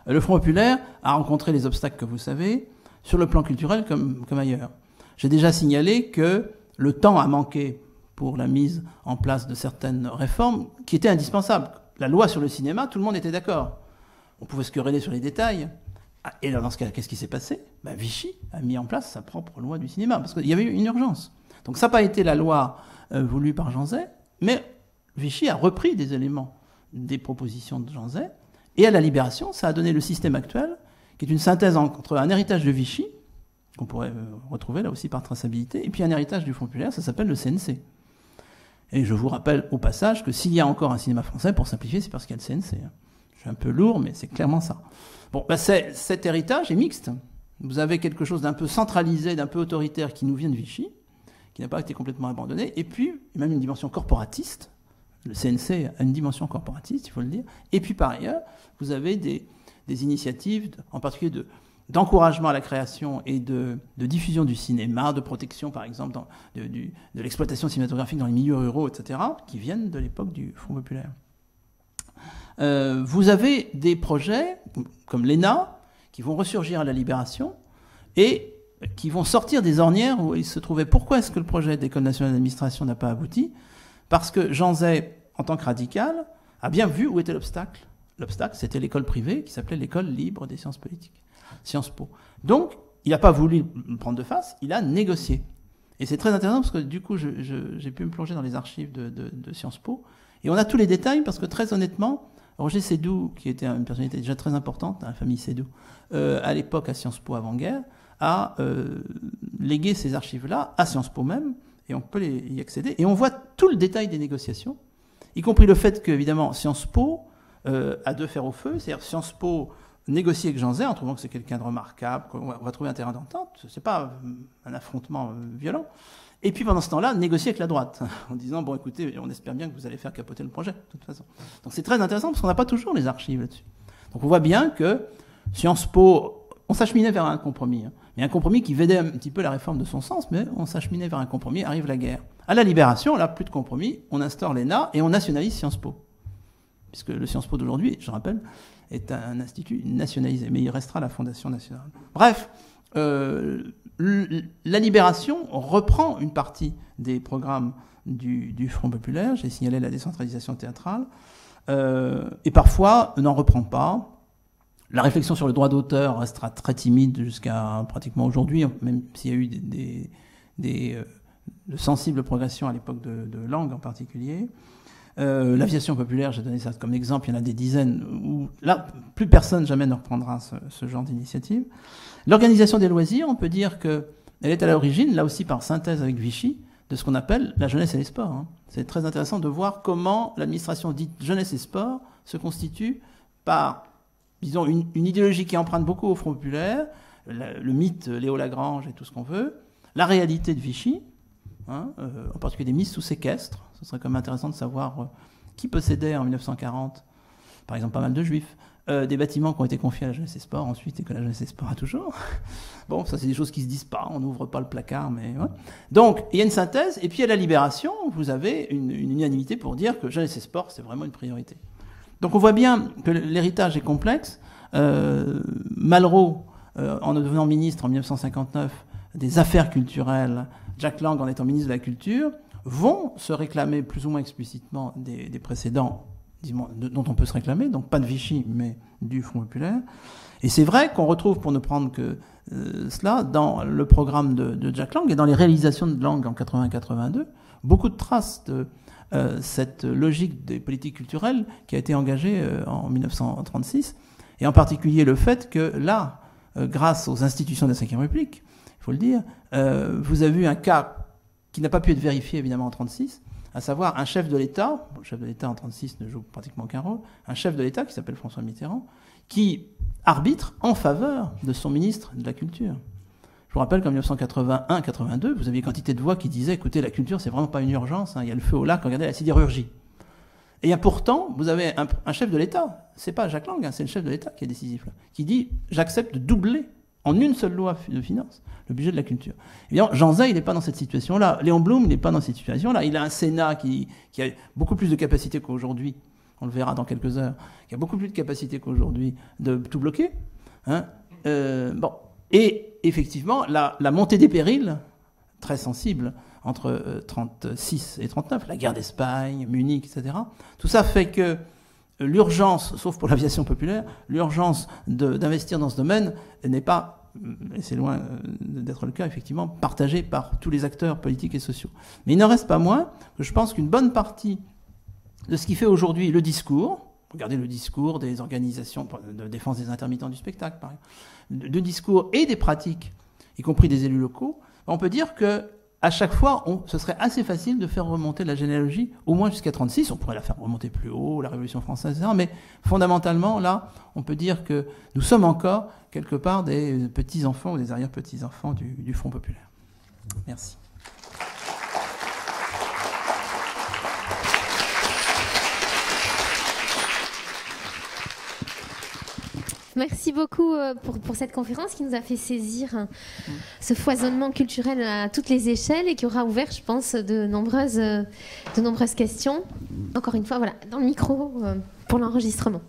Le Front populaire a rencontré les obstacles que vous savez, sur le plan culturel comme ailleurs. J'ai déjà signalé que le temps a manqué pour la mise en place de certaines réformes qui étaient indispensables. La loi sur le cinéma, tout le monde était d'accord. On pouvait se quereller sur les détails. Et dans ce cas, qu'est-ce qui s'est passé ? Vichy a mis en place sa propre loi du cinéma, parce qu'il y avait eu une urgence. Donc ça n'a pas été la loi voulue par Jean Zay, mais Vichy a repris des éléments des propositions de Jean Zay, et à la Libération, ça a donné le système actuel, qui est une synthèse entre un héritage de Vichy, qu'on pourrait retrouver là aussi par traçabilité, et puis un héritage du Front populaire, ça s'appelle le CNC. Et je vous rappelle au passage que s'il y a encore un cinéma français, pour simplifier, c'est parce qu'il y a le CNC. Je suis un peu lourd, mais c'est clairement ça. Bon, cet héritage est mixte. Vous avez quelque chose d'un peu centralisé, d'un peu autoritaire qui nous vient de Vichy, qui n'a pas été complètement abandonné, et puis même une dimension corporatiste. Le CNC a une dimension corporatiste, il faut le dire. Et puis par ailleurs, vous avez des initiatives, en particulier d'encouragement à la création et de diffusion du cinéma, de protection, par exemple, de l'exploitation cinématographique dans les milieux ruraux, etc., qui viennent de l'époque du Front populaire. Vous avez des projets, comme l'ENA, qui vont ressurgir à la Libération, et qui vont sortir des ornières où ils se trouvaient. Pourquoi est-ce que le projet d'École nationale d'administration n'a pas abouti ? Parce que Jean Zay, en tant que radical, a bien vu où était l'obstacle. L'obstacle, c'était l'école privée, qui s'appelait l'École libre des sciences politiques. Sciences Po. Donc, il n'a pas voulu le prendre de face, il a négocié. Et c'est très intéressant parce que du coup, j'ai pu me plonger dans les archives de Sciences Po. Et on a tous les détails parce que très honnêtement, Roger Seydoux, qui était une personnalité déjà très importante dans la famille Seydoux, à l'époque à Sciences Po avant-guerre, a légué ces archives-là à Sciences Po même, et on peut y accéder. Et on voit tout le détail des négociations, y compris le fait qu'évidemment Sciences Po a deux fers au feu, c'est-à-dire Sciences Po négocier avec Jean Zay en trouvant que c'est quelqu'un de remarquable, qu'on va trouver un terrain d'entente, c'est pas un affrontement violent. Et puis pendant ce temps-là, négocier avec la droite, en disant, bon écoutez, on espère bien que vous allez faire capoter le projet, de toute façon. Donc c'est très intéressant parce qu'on n'a pas toujours les archives là-dessus. Donc on voit bien que Sciences Po, on s'acheminait vers un compromis, mais un compromis qui vidait un petit peu la réforme de son sens, mais on s'acheminait vers un compromis, arrive la guerre. À la Libération, là, plus de compromis, on instaure l'ENA et on nationalise Sciences Po. Puisque le Sciences Po d'aujourd'hui, je rappelle, est un institut nationalisé, mais il restera la Fondation nationale. Bref, la Libération reprend une partie des programmes du Front populaire, j'ai signalé la décentralisation théâtrale, et parfois n'en reprend pas. La réflexion sur le droit d'auteur restera très timide jusqu'à pratiquement aujourd'hui, même s'il y a eu de sensibles progressions à l'époque de Lang en particulier. L'aviation populaire, j'ai donné ça comme exemple, il y en a des dizaines, où là, plus personne jamais ne reprendra ce genre d'initiative. L'organisation des loisirs, on peut dire qu'elle est à l'origine, là aussi par synthèse avec Vichy, de ce qu'on appelle la jeunesse et les sports. C'est très intéressant de voir comment l'administration dite jeunesse et sport se constitue par, disons, une idéologie qui emprunte beaucoup au Front populaire, le mythe Léo Lagrange et tout ce qu'on veut, la réalité de Vichy, en particulier des mises sous séquestre. Ce serait quand même intéressant de savoir qui possédait en 1940, par exemple pas mal de juifs, des bâtiments qui ont été confiés à la jeunesse et sport ensuite et que la jeunesse et sport a toujours. Bon, ça c'est des choses qui se disent pas, on n'ouvre pas le placard, mais ouais. Donc il y a une synthèse, et puis à la Libération, vous avez une unanimité pour dire que jeunesse et sport c'est vraiment une priorité. Donc on voit bien que l'héritage est complexe. Malraux, en devenant ministre en 1959 des affaires culturelles, Jack Lang en étant ministre de la Culture, vont se réclamer plus ou moins explicitement des précédents dont on peut se réclamer, donc pas de Vichy, mais du Front populaire. Et c'est vrai qu'on retrouve, pour ne prendre que cela, dans le programme de Jack Lang et dans les réalisations de Lang en 80-82, beaucoup de traces de cette logique des politiques culturelles qui a été engagée en 1936, et en particulier le fait que là, grâce aux institutions de la Ve République, il faut le dire, vous avez eu un cas qui n'a pas pu être vérifié évidemment en 1936, à savoir un chef de l'État, le chef de l'État en 1936 ne joue pratiquement aucun rôle, un chef de l'État qui s'appelle François Mitterrand, qui arbitre en faveur de son ministre de la Culture. Je vous rappelle qu'en 1981-82, vous aviez quantité de voix qui disaient « Écoutez, la culture, c'est vraiment pas une urgence, hein, il y a le feu au lac, regardez la sidérurgie ». Et pourtant, vous avez un chef de l'État, c'est pas Jack Lang, hein, c'est le chef de l'État qui est décisif là, qui dit « J'accepte de doubler en une seule loi de finances le budget de la culture ». Évidemment, Jean Zay, il n'est pas dans cette situation-là. Léon Blum, il n'est pas dans cette situation-là. Il a un Sénat qui a beaucoup plus de capacité qu'aujourd'hui, on le verra dans quelques heures, qui a beaucoup plus de capacité qu'aujourd'hui de tout bloquer. Hein. Bon. Et effectivement, la montée des périls, très sensible, entre 36 et 39, la guerre d'Espagne, Munich, etc., tout ça fait que l'urgence, sauf pour l'aviation populaire, l'urgence d'investir dans ce domaine n'est pas, et c'est loin d'être le cas, effectivement, partagée par tous les acteurs politiques et sociaux. Mais il n'en reste pas moins que je pense qu'une bonne partie de ce qui fait aujourd'hui le discours, regardez le discours des organisations de défense des intermittents du spectacle, par exemple, de discours et des pratiques, y compris des élus locaux, on peut dire que à chaque fois, ce serait assez facile de faire remonter la généalogie, au moins jusqu'à 36. On pourrait la faire remonter plus haut, la Révolution française, etc. Mais fondamentalement, là, on peut dire que nous sommes encore, quelque part, des petits-enfants ou des arrière-petits-enfants du Front populaire. Merci. Merci beaucoup pour cette conférence qui nous a fait saisir ce foisonnement culturel à toutes les échelles et qui aura ouvert, je pense, de nombreuses questions. Encore une fois, voilà, dans le micro pour l'enregistrement.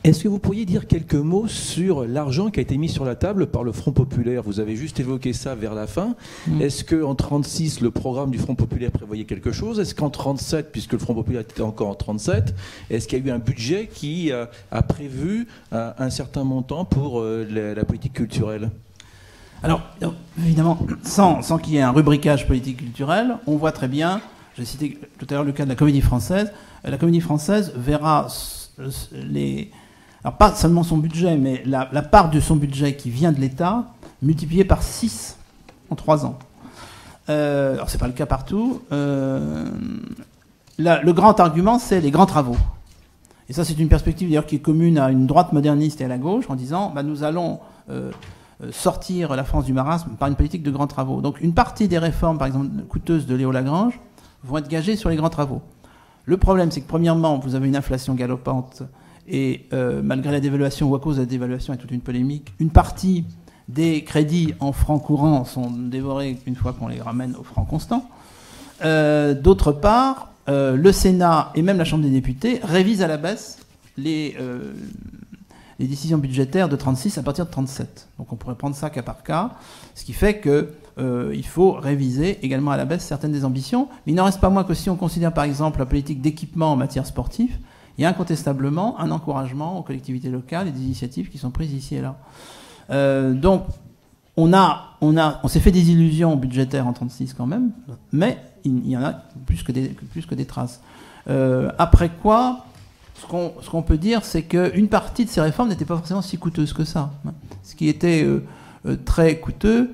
Est-ce que vous pourriez dire quelques mots sur l'argent qui a été mis sur la table par le Front populaire? Vous avez juste évoqué ça vers la fin. Est-ce qu'en 1936, le programme du Front populaire prévoyait quelque chose? Est-ce qu'en 1937, puisque le Front populaire était encore en 1937, est-ce qu'il y a eu un budget qui a prévu un certain montant pour la politique culturelle? Alors, évidemment, sans qu'il y ait un rubricage politique culturel, on voit très bien, j'ai cité tout à l'heure le cas de la Comédie Française, la Comédie Française verra alors pas seulement son budget, mais la part de son budget qui vient de l'État, multipliée par 6 en 3 ans. Alors c'est pas le cas partout. Le grand argument, c'est les grands travaux. Et ça, c'est une perspective d'ailleurs qui est commune à une droite moderniste et à la gauche, en disant nous allons sortir la France du marasme par une politique de grands travaux. Donc une partie des réformes, par exemple coûteuses de Léo Lagrange, vont être gagées sur les grands travaux. Le problème, c'est que premièrement, vous avez une inflation galopante. Et malgré la dévaluation ou à cause de la dévaluation et toute une polémique, une partie des crédits en francs courants sont dévorés une fois qu'on les ramène au franc constant. D'autre part, le Sénat et même la Chambre des députés révisent à la baisse les décisions budgétaires de 36 à partir de 37. Donc on pourrait prendre ça cas par cas, ce qui fait qu'il faut réviser également à la baisse certaines des ambitions. Mais il n'en reste pas moins que si on considère par exemple la politique d'équipement en matière sportive, il y a incontestablement un encouragement aux collectivités locales et des initiatives qui sont prises ici et là. Donc, on s'est fait des illusions budgétaires en 1936 quand même, mais il y en a plus que des traces. Après quoi, ce qu'on peut dire, c'est qu'une partie de ces réformes n'était pas forcément si coûteuse que ça. Ce qui était très coûteux,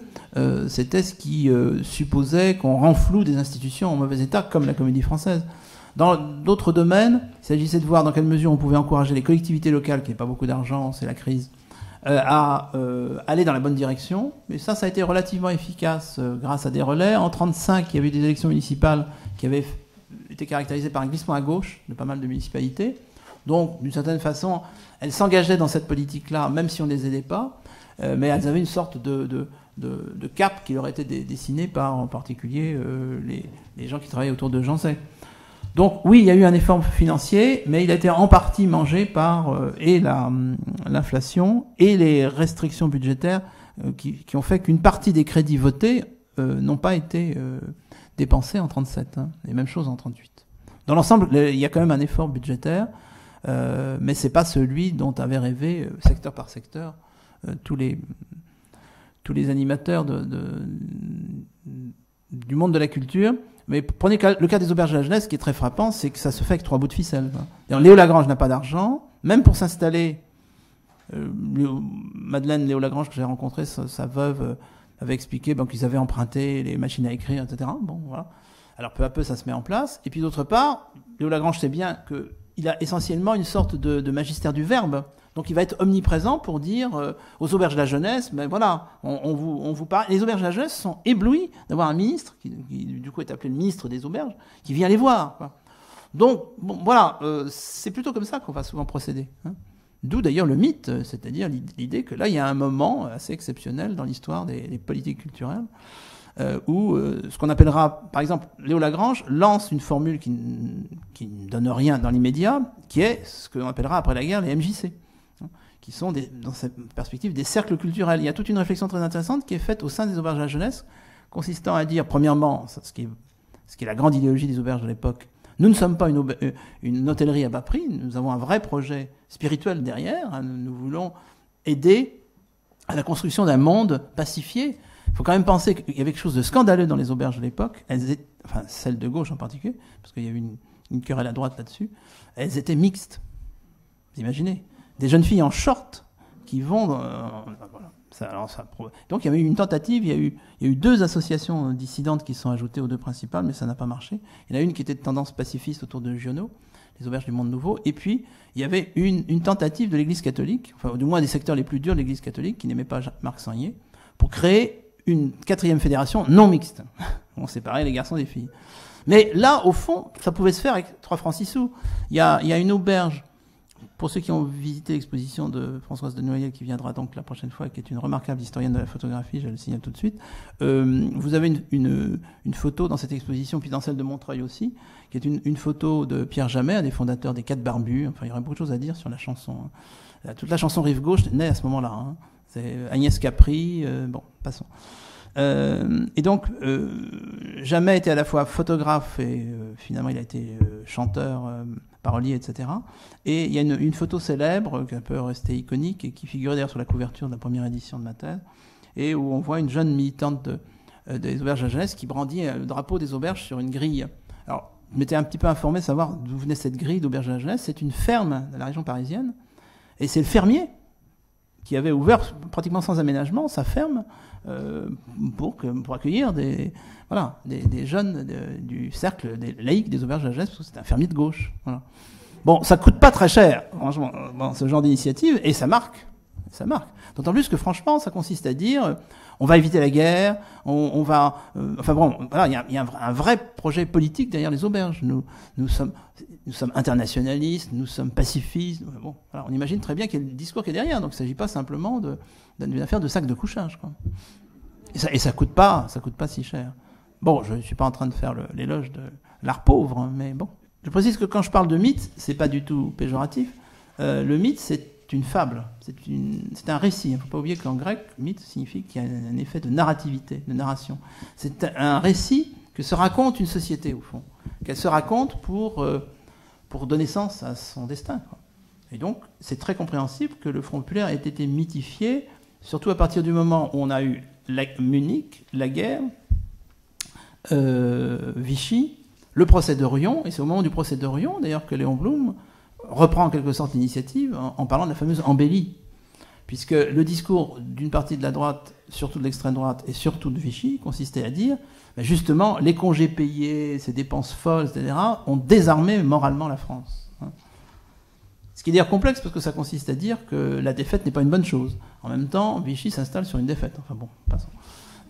c'était ce qui supposait qu'on renfloue des institutions en mauvais état, comme la Comédie Française. Dans d'autres domaines, il s'agissait de voir dans quelle mesure on pouvait encourager les collectivités locales, qui n'avaient pas beaucoup d'argent, c'est la crise, à aller dans la bonne direction. Mais ça a été relativement efficace grâce à des relais. En 1935, il y avait eu des élections municipales qui avaient été caractérisées par un glissement à gauche de pas mal de municipalités. Donc, d'une certaine façon, elles s'engageaient dans cette politique-là, même si on ne les aidait pas. Mais elles avaient une sorte de cap qui leur était dessiné par, en particulier, les gens qui travaillaient autour de Jean Zay. Donc oui, il y a eu un effort financier, mais il a été en partie mangé par et l'inflation et les restrictions budgétaires qui ont fait qu'une partie des crédits votés n'ont pas été dépensés en 1937, hein, et même chose en 1938. Dans l'ensemble, il y a quand même un effort budgétaire, mais c'est pas celui dont avaient rêvé, secteur par secteur, tous les animateurs du monde de la culture. Mais prenez le cas des auberges de la jeunesse, ce qui est très frappant, c'est que ça se fait avec 3 bouts de ficelle. Léo Lagrange n'a pas d'argent, même pour s'installer. Madeleine Léo Lagrange, que j'ai rencontré, sa veuve, avait expliqué qu'ils avaient emprunté les machines à écrire, etc. Bon, voilà. Alors peu à peu, ça se met en place. Et puis d'autre part, Léo Lagrange sait bien qu'il a essentiellement une sorte de magistère du verbe. Donc il va être omniprésent pour dire aux auberges de la jeunesse, ben voilà, on vous parle. Les auberges de la jeunesse sont éblouies d'avoir un ministre, qui du coup est appelé le ministre des auberges, qui vient les voir, quoi. Donc bon, voilà, c'est plutôt comme ça qu'on va souvent procéder, hein. D'où d'ailleurs le mythe, c'est-à-dire l'idée que là il y a un moment assez exceptionnel dans l'histoire des politiques culturelles, où ce qu'on appellera, par exemple, Léo Lagrange lance une formule qui ne donne rien dans l'immédiat, qui est ce qu'on appellera après la guerre les MJC, qui sont, dans cette perspective, des cercles culturels. Il y a toute une réflexion très intéressante qui est faite au sein des auberges de la jeunesse, consistant à dire, premièrement, ce qui est la grande idéologie des auberges de l'époque, nous ne sommes pas une hôtellerie à bas prix, nous avons un vrai projet spirituel derrière, hein, nous voulons aider à la construction d'un monde pacifié. Il faut quand même penser qu'il y avait quelque chose de scandaleux dans les auberges de l'époque, enfin celles de gauche en particulier, parce qu'il y a eu une querelle à droite là-dessus, elles étaient mixtes. Vous imaginez ? Des jeunes filles en short qui vont... voilà. Donc il y avait eu une tentative, il y a eu 2 associations dissidentes qui sont ajoutées aux 2 principales, mais ça n'a pas marché. Il y en a une qui était de tendance pacifiste autour de Giono, les auberges du Monde Nouveau, et puis il y avait une tentative de l'Église catholique, enfin du moins des secteurs les plus durs de l'Église catholique, qui n'aimait pas Marc Sangnier, pour créer une 4e fédération non mixte. On séparait les garçons des filles. Mais là, au fond, ça pouvait se faire avec 3 francs 6 sous. Il y a une auberge, pour ceux qui ont visité l'exposition de Françoise de Noyelles, qui viendra donc la prochaine fois, qui est une remarquable historienne de la photographie, je le signale tout de suite, vous avez une photo dans cette exposition, puis dans celle de Montreuil aussi, qui est une photo de Pierre Jamet, un des fondateurs des 4 Barbus. Enfin, il y aurait beaucoup de choses à dire sur la chanson. Toute la chanson Rive Gauche naît à ce moment-là, hein. C'est Agnès Capri, bon, passons. Et donc, Jamet était à la fois photographe et finalement il a été chanteur, parolier, etc. Et il y a une photo célèbre qui peut rester iconique et qui figurait d'ailleurs sur la couverture de la première édition de ma thèse, et où on voit une jeune militante des auberges de la jeunesse qui brandit le drapeau des auberges sur une grille. Alors, je m'étais un petit peu informé de savoir d'où venait cette grille d'auberges de la jeunesse. C'est une ferme de la région parisienne, et c'est le fermier qui avait ouvert pratiquement sans aménagement sa ferme pour accueillir des jeunes du cercle des laïcs des auberges de la jeunesse, parce que c'est un fermier de gauche. Voilà. Bon, ça coûte pas très cher, franchement, ce genre d'initiative, et ça marque. Ça marque. D'autant plus que, franchement, ça consiste à dire, on va éviter la guerre, on va... enfin bon, voilà, il y a un vrai projet politique derrière les auberges. Nous sommes internationalistes, nous sommes pacifistes. Bon, voilà, on imagine très bien quel discours qui est derrière. Donc il ne s'agit pas simplement d'une affaire de sac de couchage, quoi. Et ça coûte pas si cher. Bon, je ne suis pas en train de faire l'éloge de l'art pauvre, hein, mais bon. Je précise que quand je parle de mythe, c'est pas du tout péjoratif. Le mythe, c'est une fable, c'est un récit. Il ne faut pas oublier qu'en grec, mythe signifie qu'il y a un effet de narrativité, de narration. C'est un récit que se raconte une société, au fond. Qu'elle se raconte pour donner sens à son destin, quoi. Et donc, c'est très compréhensible que le Front populaire ait été mythifié, surtout à partir du moment où on a eu Munich, la guerre, Vichy, le procès d'Orion, et c'est au moment du procès d'Orion, d'ailleurs, que Léon Blum reprend en quelque sorte l'initiative en parlant de la fameuse embellie, puisque le discours d'une partie de la droite, surtout de l'extrême droite et surtout de Vichy, consistait à dire, justement, les congés payés, ces dépenses folles, etc., ont désarmé moralement la France. Ce qui est d'ailleurs complexe, parce que ça consiste à dire que la défaite n'est pas une bonne chose. En même temps, Vichy s'installe sur une défaite. Enfin bon, passons.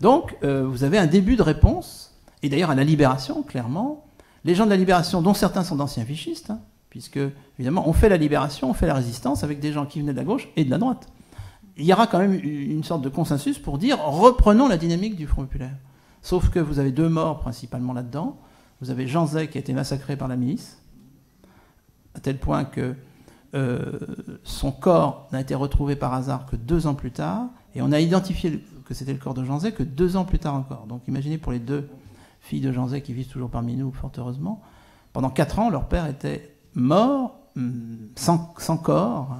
Donc, vous avez un début de réponse, et d'ailleurs à la Libération, clairement, les gens de la Libération, dont certains sont d'anciens vichistes, hein, puisque, évidemment, on fait la libération, on fait la résistance avec des gens qui venaient de la gauche et de la droite. Il y aura quand même une sorte de consensus pour dire « reprenons la dynamique du Front populaire ». Sauf que vous avez 2 morts principalement là-dedans. Vous avez Jean Zay qui a été massacré par la milice, à tel point que son corps n'a été retrouvé par hasard que 2 ans plus tard, Et on a identifié que c'était le corps de Jean Zay que 2 ans plus tard encore. Donc imaginez pour les 2 filles de Jean Zay qui vivent toujours parmi nous, fort heureusement, pendant 4 ans, leur père était mort, sans corps.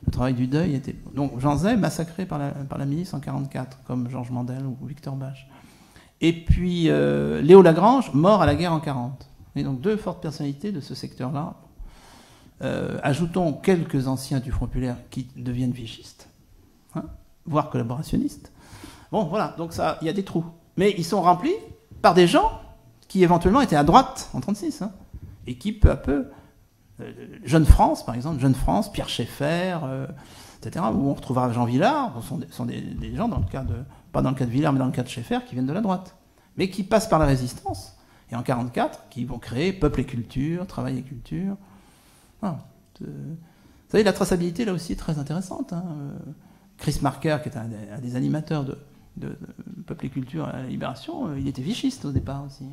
Le travail du deuil était... Donc Jean Zay massacré par la milice en 1944, comme Georges Mandel ou Victor Bache. Et puis Léo Lagrange, mort à la guerre en 1940. Et donc 2 fortes personnalités de ce secteur-là. Ajoutons quelques anciens du Front populaire qui deviennent vichistes, voire collaborationnistes. Bon, voilà, donc il y a des trous. Mais ils sont remplis par des gens qui éventuellement étaient à droite en 1936, et qui peu à peu... Jeune France, par exemple, Jeune France, Pierre Schaeffer, etc., où on retrouvera Jean Villard, ce sont des gens, pas dans le cas de Villard, mais dans le cas de Schaeffer, qui viennent de la droite, mais qui passent par la résistance, et en 1944, qui vont créer Peuple et Culture, Travail et Culture. Voilà. Vous savez, la traçabilité, là aussi, est très intéressante. Chris Marker, qui est un des animateurs de Peuple et Culture à la Libération, il était vichiste au départ aussi.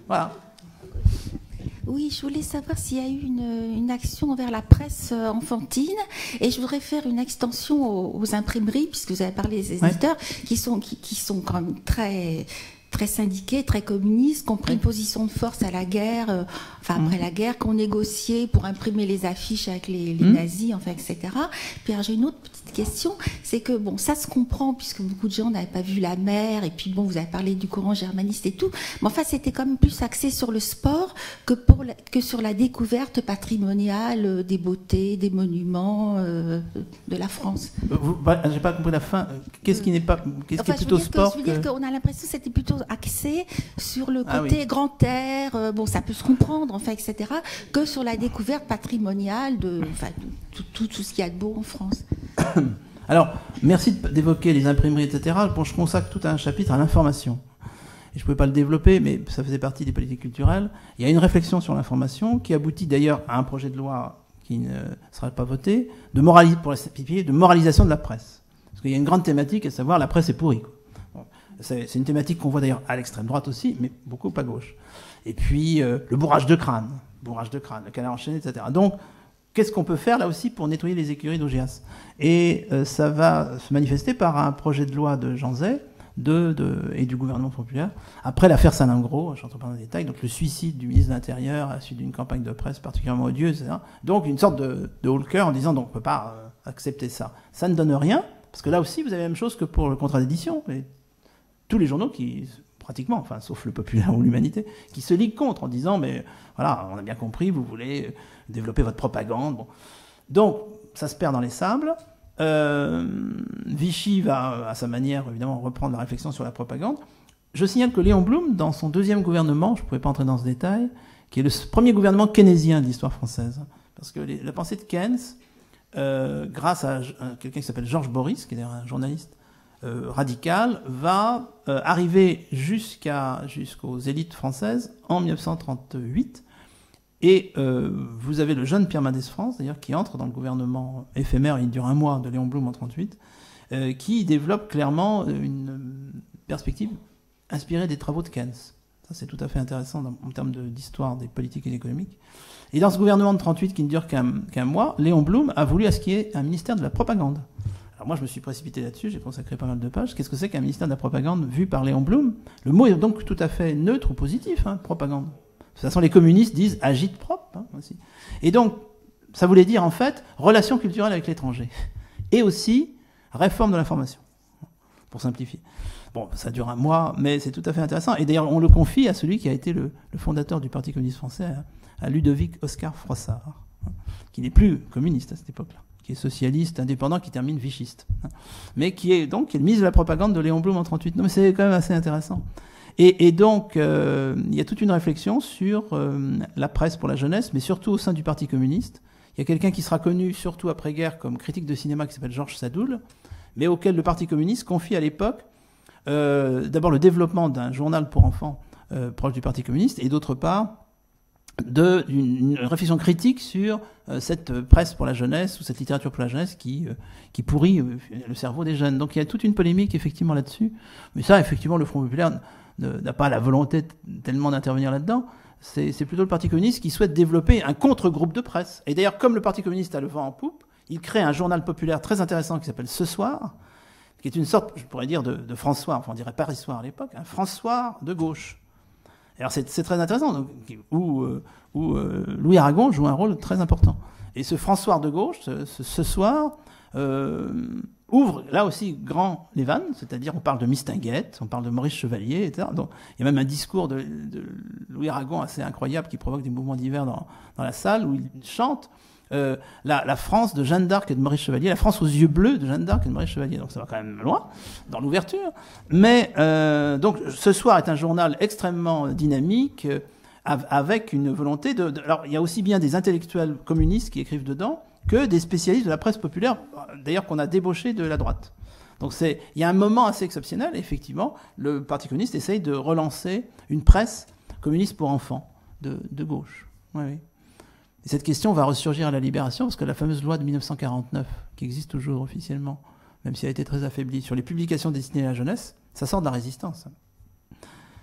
Voilà. Oui, je voulais savoir s'il y a eu une action envers la presse enfantine, et je voudrais faire une extension aux imprimeries, puisque vous avez parlé des éditeurs, qui sont quand même très syndiqués, très communistes, qui ont pris une position de force à la guerre, après la guerre, qui ont négocié pour imprimer les affiches avec les nazis, etc. Puis j'ai une autre petite question, c'est que, bon, ça se comprend, puisque beaucoup de gens n'avaient pas vu la mer, et puis bon, vous avez parlé du courant germaniste et tout, mais enfin, c'était quand même plus axé sur le sport que sur la découverte patrimoniale des beautés, des monuments de la France. J'ai pas compris la fin. Qu'est-ce qui est plutôt sport? Je veux dire qu'on a l'impression que c'était plutôt axé sur le côté grand air, bon, ça peut se comprendre, etc., que sur la découverte patrimoniale de tout ce qu'il y a de beau en France. Alors, merci d'évoquer les imprimeries, etc. Bon, je consacre tout un chapitre à l'information. Et je ne pouvais pas le développer, mais ça faisait partie des politiques culturelles. Il y a une réflexion sur l'information qui aboutit d'ailleurs à un projet de loi qui ne sera pas voté, de moralisation de la presse. Parce qu'il y a une grande thématique, à savoir la presse est pourrie. C'est une thématique qu'on voit d'ailleurs à l'extrême droite aussi, mais beaucoup à gauche. Et puis le bourrage de crâne, le canard enchaîné, etc. Donc, qu'est-ce qu'on peut faire là aussi pour nettoyer les écuries d'Augias? Et ça va se manifester par un projet de loi de Jean Zay et du gouvernement populaire, après l'affaire Salingro, je n'entre pas dans les détails, donc le suicide du ministre de l'Intérieur à la suite d'une campagne de presse particulièrement odieuse, etc. Donc une sorte de haut-le-cœur en disant donc on ne peut pas accepter ça. Ça ne donne rien, parce que là aussi vous avez la même chose que pour le contrat d'édition. Tous les journaux qui, pratiquement, enfin, sauf le Populaire ou l'Humanité, qui se liguent contre en disant, mais voilà, on a bien compris, vous voulez développer votre propagande. Bon. Donc, ça se perd dans les sables. Vichy va, à sa manière, évidemment, reprendre la réflexion sur la propagande. Je signale que Léon Blum, dans son 2e gouvernement, je ne pouvais pas entrer dans ce détail, qui est le premier gouvernement keynésien de l'histoire française. Parce que la pensée de Keynes, grâce à quelqu'un qui s'appelle Georges Boris, qui est un journaliste, radical, va arriver jusqu'aux élites françaises en 1938. Et vous avez le jeune Pierre Mendès France, d'ailleurs, qui entre dans le gouvernement éphémère, il dure un mois, de Léon Blum en 1938, qui développe clairement une perspective inspirée des travaux de Keynes. Ça, c'est tout à fait intéressant en termes d'histoire des politiques et économiques. Et dans ce gouvernement de 1938, qui ne dure qu'un mois, Léon Blum a voulu à ce qu'il y ait un ministère de la propagande. Alors moi, je me suis précipité là-dessus, j'ai consacré pas mal de pages. Qu'est-ce que c'est qu'un ministère de la propagande vu par Léon Blum? Le mot est donc tout à fait neutre ou positif, propagande. De toute façon, les communistes disent agite propre aussi. Et donc, ça voulait dire en fait relations culturelles avec l'étranger. Et aussi réforme de l'information, pour simplifier. Bon, ça dure un mois, mais c'est tout à fait intéressant. Et d'ailleurs, on le confie à celui qui a été le fondateur du Parti communiste français, à Ludovic Oscar Froissart, qui n'est plus communiste à cette époque-là, qui est socialiste, indépendant, qui termine vichiste, mais qui est le ministre de la propagande de Léon Blum en 1938. Non, mais c'est quand même assez intéressant. Et donc, il y a toute une réflexion sur la presse pour la jeunesse, mais surtout au sein du Parti communiste. Il y a quelqu'un qui sera connu, surtout après-guerre, comme critique de cinéma, qui s'appelle Georges Sadoul, mais auquel le Parti communiste confie à l'époque d'abord le développement d'un journal pour enfants proche du Parti communiste, et d'autre part, une réflexion critique sur cette presse pour la jeunesse ou cette littérature pour la jeunesse qui pourrit le cerveau des jeunes. Donc il y a toute une polémique effectivement là-dessus. Mais ça, effectivement, le Front populaire n'a pas la volonté tellement d'intervenir là-dedans. C'est plutôt le Parti communiste qui souhaite développer un contre-groupe de presse. Et d'ailleurs, comme le Parti communiste a le vent en poupe, il crée un journal populaire très intéressant qui s'appelle Ce Soir, qui est une sorte, je pourrais dire, de François, enfin on dirait Parissoir à l'époque, un François de gauche. Alors c'est très intéressant, donc, où Louis Aragon joue un rôle très important. Et ce François de gauche, ce soir, ouvre là aussi grand les vannes, c'est-à-dire on parle de Mistinguett, on parle de Maurice Chevalier, etc. Donc, il y a même un discours de Louis Aragon assez incroyable qui provoque des mouvements divers dans la salle où il chante la France de Jeanne d'Arc et de Maurice Chevalier, la France aux yeux bleus de Jeanne d'Arc et de Maurice Chevalier. Donc ça va quand même loin dans l'ouverture. Mais donc ce soir est un journal extrêmement dynamique avec une volonté alors il y a aussi bien des intellectuels communistes qui écrivent dedans que des spécialistes de la presse populaire, d'ailleurs qu'on a débauché de la droite. Donc il y a un moment assez exceptionnel, effectivement, le Parti communiste essaye de relancer une presse communiste pour enfants de gauche. Oui, oui. Et cette question va ressurgir à la Libération, parce que la fameuse loi de 1949, qui existe toujours officiellement, même si elle a été très affaiblie, sur les publications destinées à la jeunesse, ça sort de la résistance.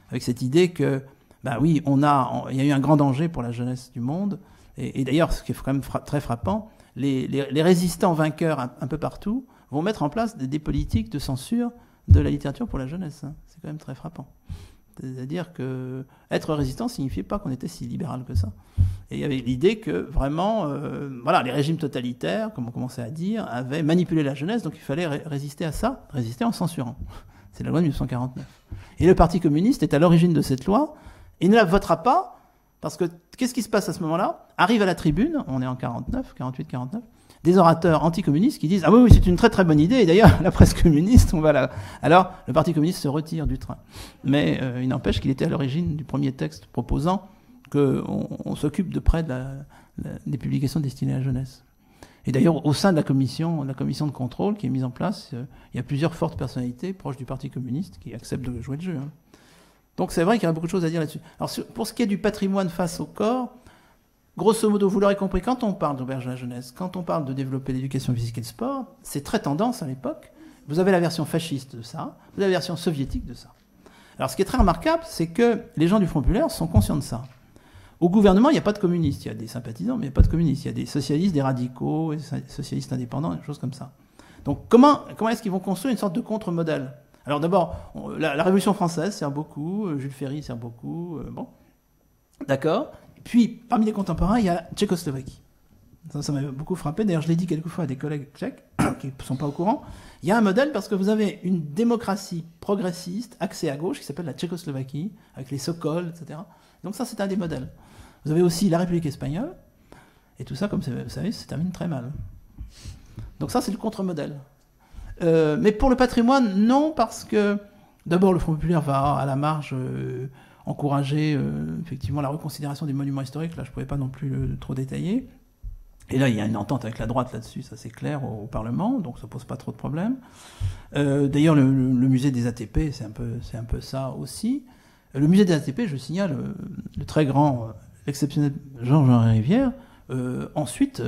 Avec cette idée que, ben oui, il y a eu un grand danger pour la jeunesse du monde, et d'ailleurs, ce qui est quand même très frappant, les résistants vainqueurs un peu partout vont mettre en place des politiques de censure de la littérature pour la jeunesse. C'est quand même très frappant. C'est-à-dire que être résistant ne signifiait pas qu'on était si libéral que ça. Et il y avait l'idée que vraiment, les régimes totalitaires, comme on commençait à dire, avaient manipulé la jeunesse, donc il fallait résister à ça, résister en censurant. C'est la loi de 1949. Et le Parti communiste est à l'origine de cette loi, et ne la votera pas, parce que qu'est-ce qui se passe à ce moment-là? Arrive à la tribune, on est en 48-49, des orateurs anticommunistes qui disent « Ah oui, c'est une très très bonne idée, et d'ailleurs, la presse communiste, on va là. » Alors, le Parti communiste se retire du train. Mais il n'empêche qu'il était à l'origine du premier texte proposant qu'on s'occupe de près des publications destinées à la jeunesse. Et d'ailleurs, au sein de la commission de contrôle qui est mise en place, il y a plusieurs fortes personnalités proches du Parti communiste qui acceptent de jouer le jeu. Donc c'est vrai qu'il y a beaucoup de choses à dire là-dessus. Alors pour ce qui est du patrimoine face au corps, grosso modo, vous l'aurez compris, quand on parle d'auberge de la jeunesse, quand on parle de développer l'éducation physique et le sport, c'est très tendance à l'époque. Vous avez la version fasciste de ça, vous avez la version soviétique de ça. Alors ce qui est très remarquable, c'est que les gens du Front populaire sont conscients de ça. Au gouvernement, il n'y a pas de communistes. Il y a des sympathisants, mais il n'y a pas de communistes. Il y a des socialistes, des radicaux, des socialistes indépendants, des choses comme ça. Donc comment est-ce qu'ils vont construire une sorte de contre-modèle? Alors d'abord, la Révolution française sert beaucoup, Jules Ferry sert beaucoup, bon, d'accord. Puis, parmi les contemporains, il y a la Tchécoslovaquie. Ça m'a beaucoup frappé. D'ailleurs, je l'ai dit quelquefois à des collègues tchèques qui ne sont pas au courant. Il y a un modèle parce que vous avez une démocratie progressiste axée à gauche qui s'appelle la Tchécoslovaquie, avec les Sokol, etc. Donc ça, c'est un des modèles. Vous avez aussi la République espagnole. Et tout ça, comme vous savez, se termine très mal. Donc ça, c'est le contre-modèle. Mais pour le patrimoine, non, parce que d'abord, le Front populaire va à la marge encourager effectivement la reconsidération des monuments historiques. Là, je ne pouvais pas non plus trop détailler. Et là, il y a une entente avec la droite là-dessus, ça c'est clair, au Parlement, donc ça ne pose pas trop de problèmes. D'ailleurs, le musée des ATP, c'est un peu ça aussi. Le musée des ATP, je signale, le très grand, l'exceptionnel Georges-Henri Rivière, ensuite...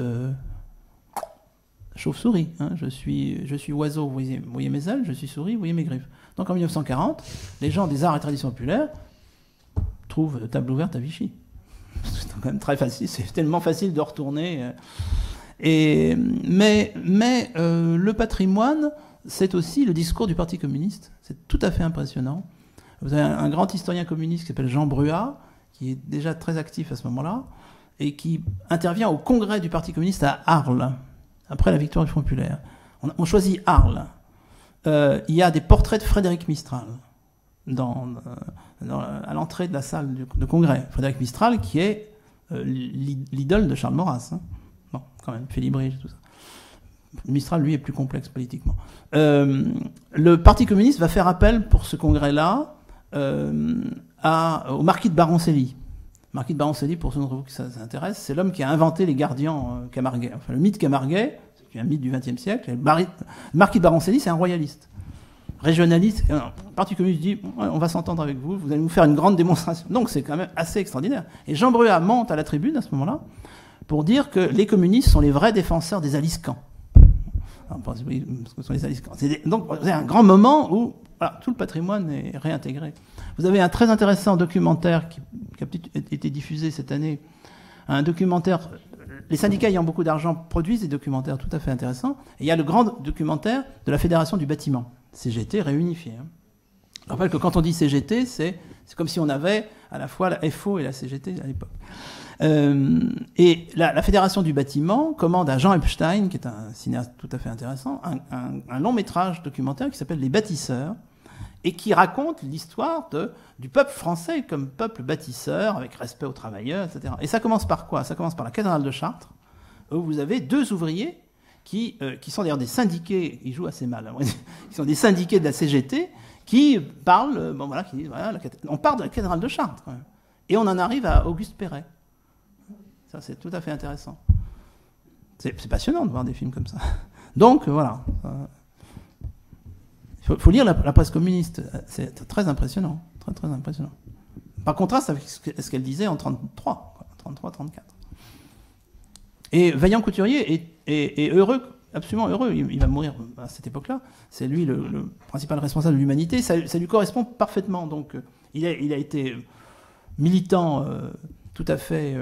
chauve-souris, hein. Je suis oiseau, vous voyez mes ailes, je suis souris, vous voyez mes griffes. Donc en 1940, les gens des arts et traditions populaires trouvent table ouverte à Vichy. C'est quand même très facile, c'est tellement facile de retourner. Mais le patrimoine, c'est aussi le discours du Parti communiste. C'est tout à fait impressionnant. Vous avez un grand historien communiste qui s'appelle Jean Bruat, qui est déjà très actif à ce moment-là, et qui intervient au congrès du Parti communiste à Arles, après la victoire du Front populaire. On choisit Arles. Il y a des portraits de Frédéric Mistral à l'entrée de la salle de congrès. Frédéric Mistral, qui est l'idole de Charles Maurras. Hein. Bon, quand même, Félibrige, tout ça. Mistral, lui, est plus complexe politiquement. Le Parti communiste va faire appel pour ce congrès-là au marquis de Baroncelli. Marquis de Baroncelli, pour ceux d'entre vous qui ça intéresse, c'est l'homme qui a inventé les gardiens camarguais. Enfin, le mythe camarguais, c'est un mythe du XXe siècle. Le marquis de Baroncelli, c'est un royaliste, régionaliste. Le Parti communiste dit on va s'entendre avec vous, vous allez nous faire une grande démonstration. Donc c'est quand même assez extraordinaire. Et Jean Bruat monte à la tribune à ce moment-là pour dire que les communistes sont les vrais défenseurs des Aliscans. Alors, oui, parce que ce sont les Aliscans. Donc c'est un grand moment où voilà, tout le patrimoine est réintégré. Vous avez un très intéressant documentaire qui a été diffusé cette année, un documentaire les syndicats ayant beaucoup d'argent produisent des documentaires tout à fait intéressants. Et il y a le grand documentaire de la Fédération du bâtiment, CGT réunifié. Je rappelle que quand on dit CGT, c'est comme si on avait à la fois la FO et la CGT à l'époque. Et la Fédération du bâtiment commande à Jean Epstein, qui est un cinéaste tout à fait intéressant, un long métrage documentaire qui s'appelle Les Bâtisseurs, et qui raconte l'histoire du peuple français comme peuple bâtisseur, avec respect aux travailleurs, etc. Et ça commence par quoi? Ça commence par la cathédrale de Chartres, où vous avez 2 ouvriers qui sont d'ailleurs des syndiqués, ils jouent assez mal, qui sont des syndiqués de la CGT, qui parlent, qui disent, voilà, on part de la cathédrale de Chartres, quand même. Et on en arrive à Auguste Perret. Ça, c'est tout à fait intéressant. C'est passionnant de voir des films comme ça. Donc, voilà. Il faut lire la presse communiste. C'est très impressionnant. Très, très impressionnant. Par contraste avec ce qu'elle disait en 33, 33-34. Et Vaillant Couturier est heureux, absolument heureux. Il va mourir à cette époque-là. C'est lui le principal responsable de l'humanité. Ça lui correspond parfaitement. Donc, il a été militant tout à fait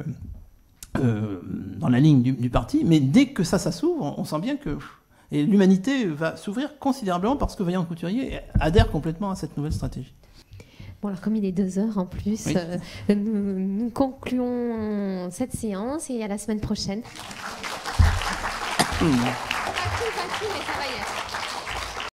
dans la ligne du parti. Mais dès que ça s'ouvre, on sent bien que... Et l'humanité va s'ouvrir considérablement parce que Vaillant Couturier adhère complètement à cette nouvelle stratégie. Bon, alors comme il est 2 heures en plus, oui. Nous concluons cette séance et à la semaine prochaine. Mais ça va y être.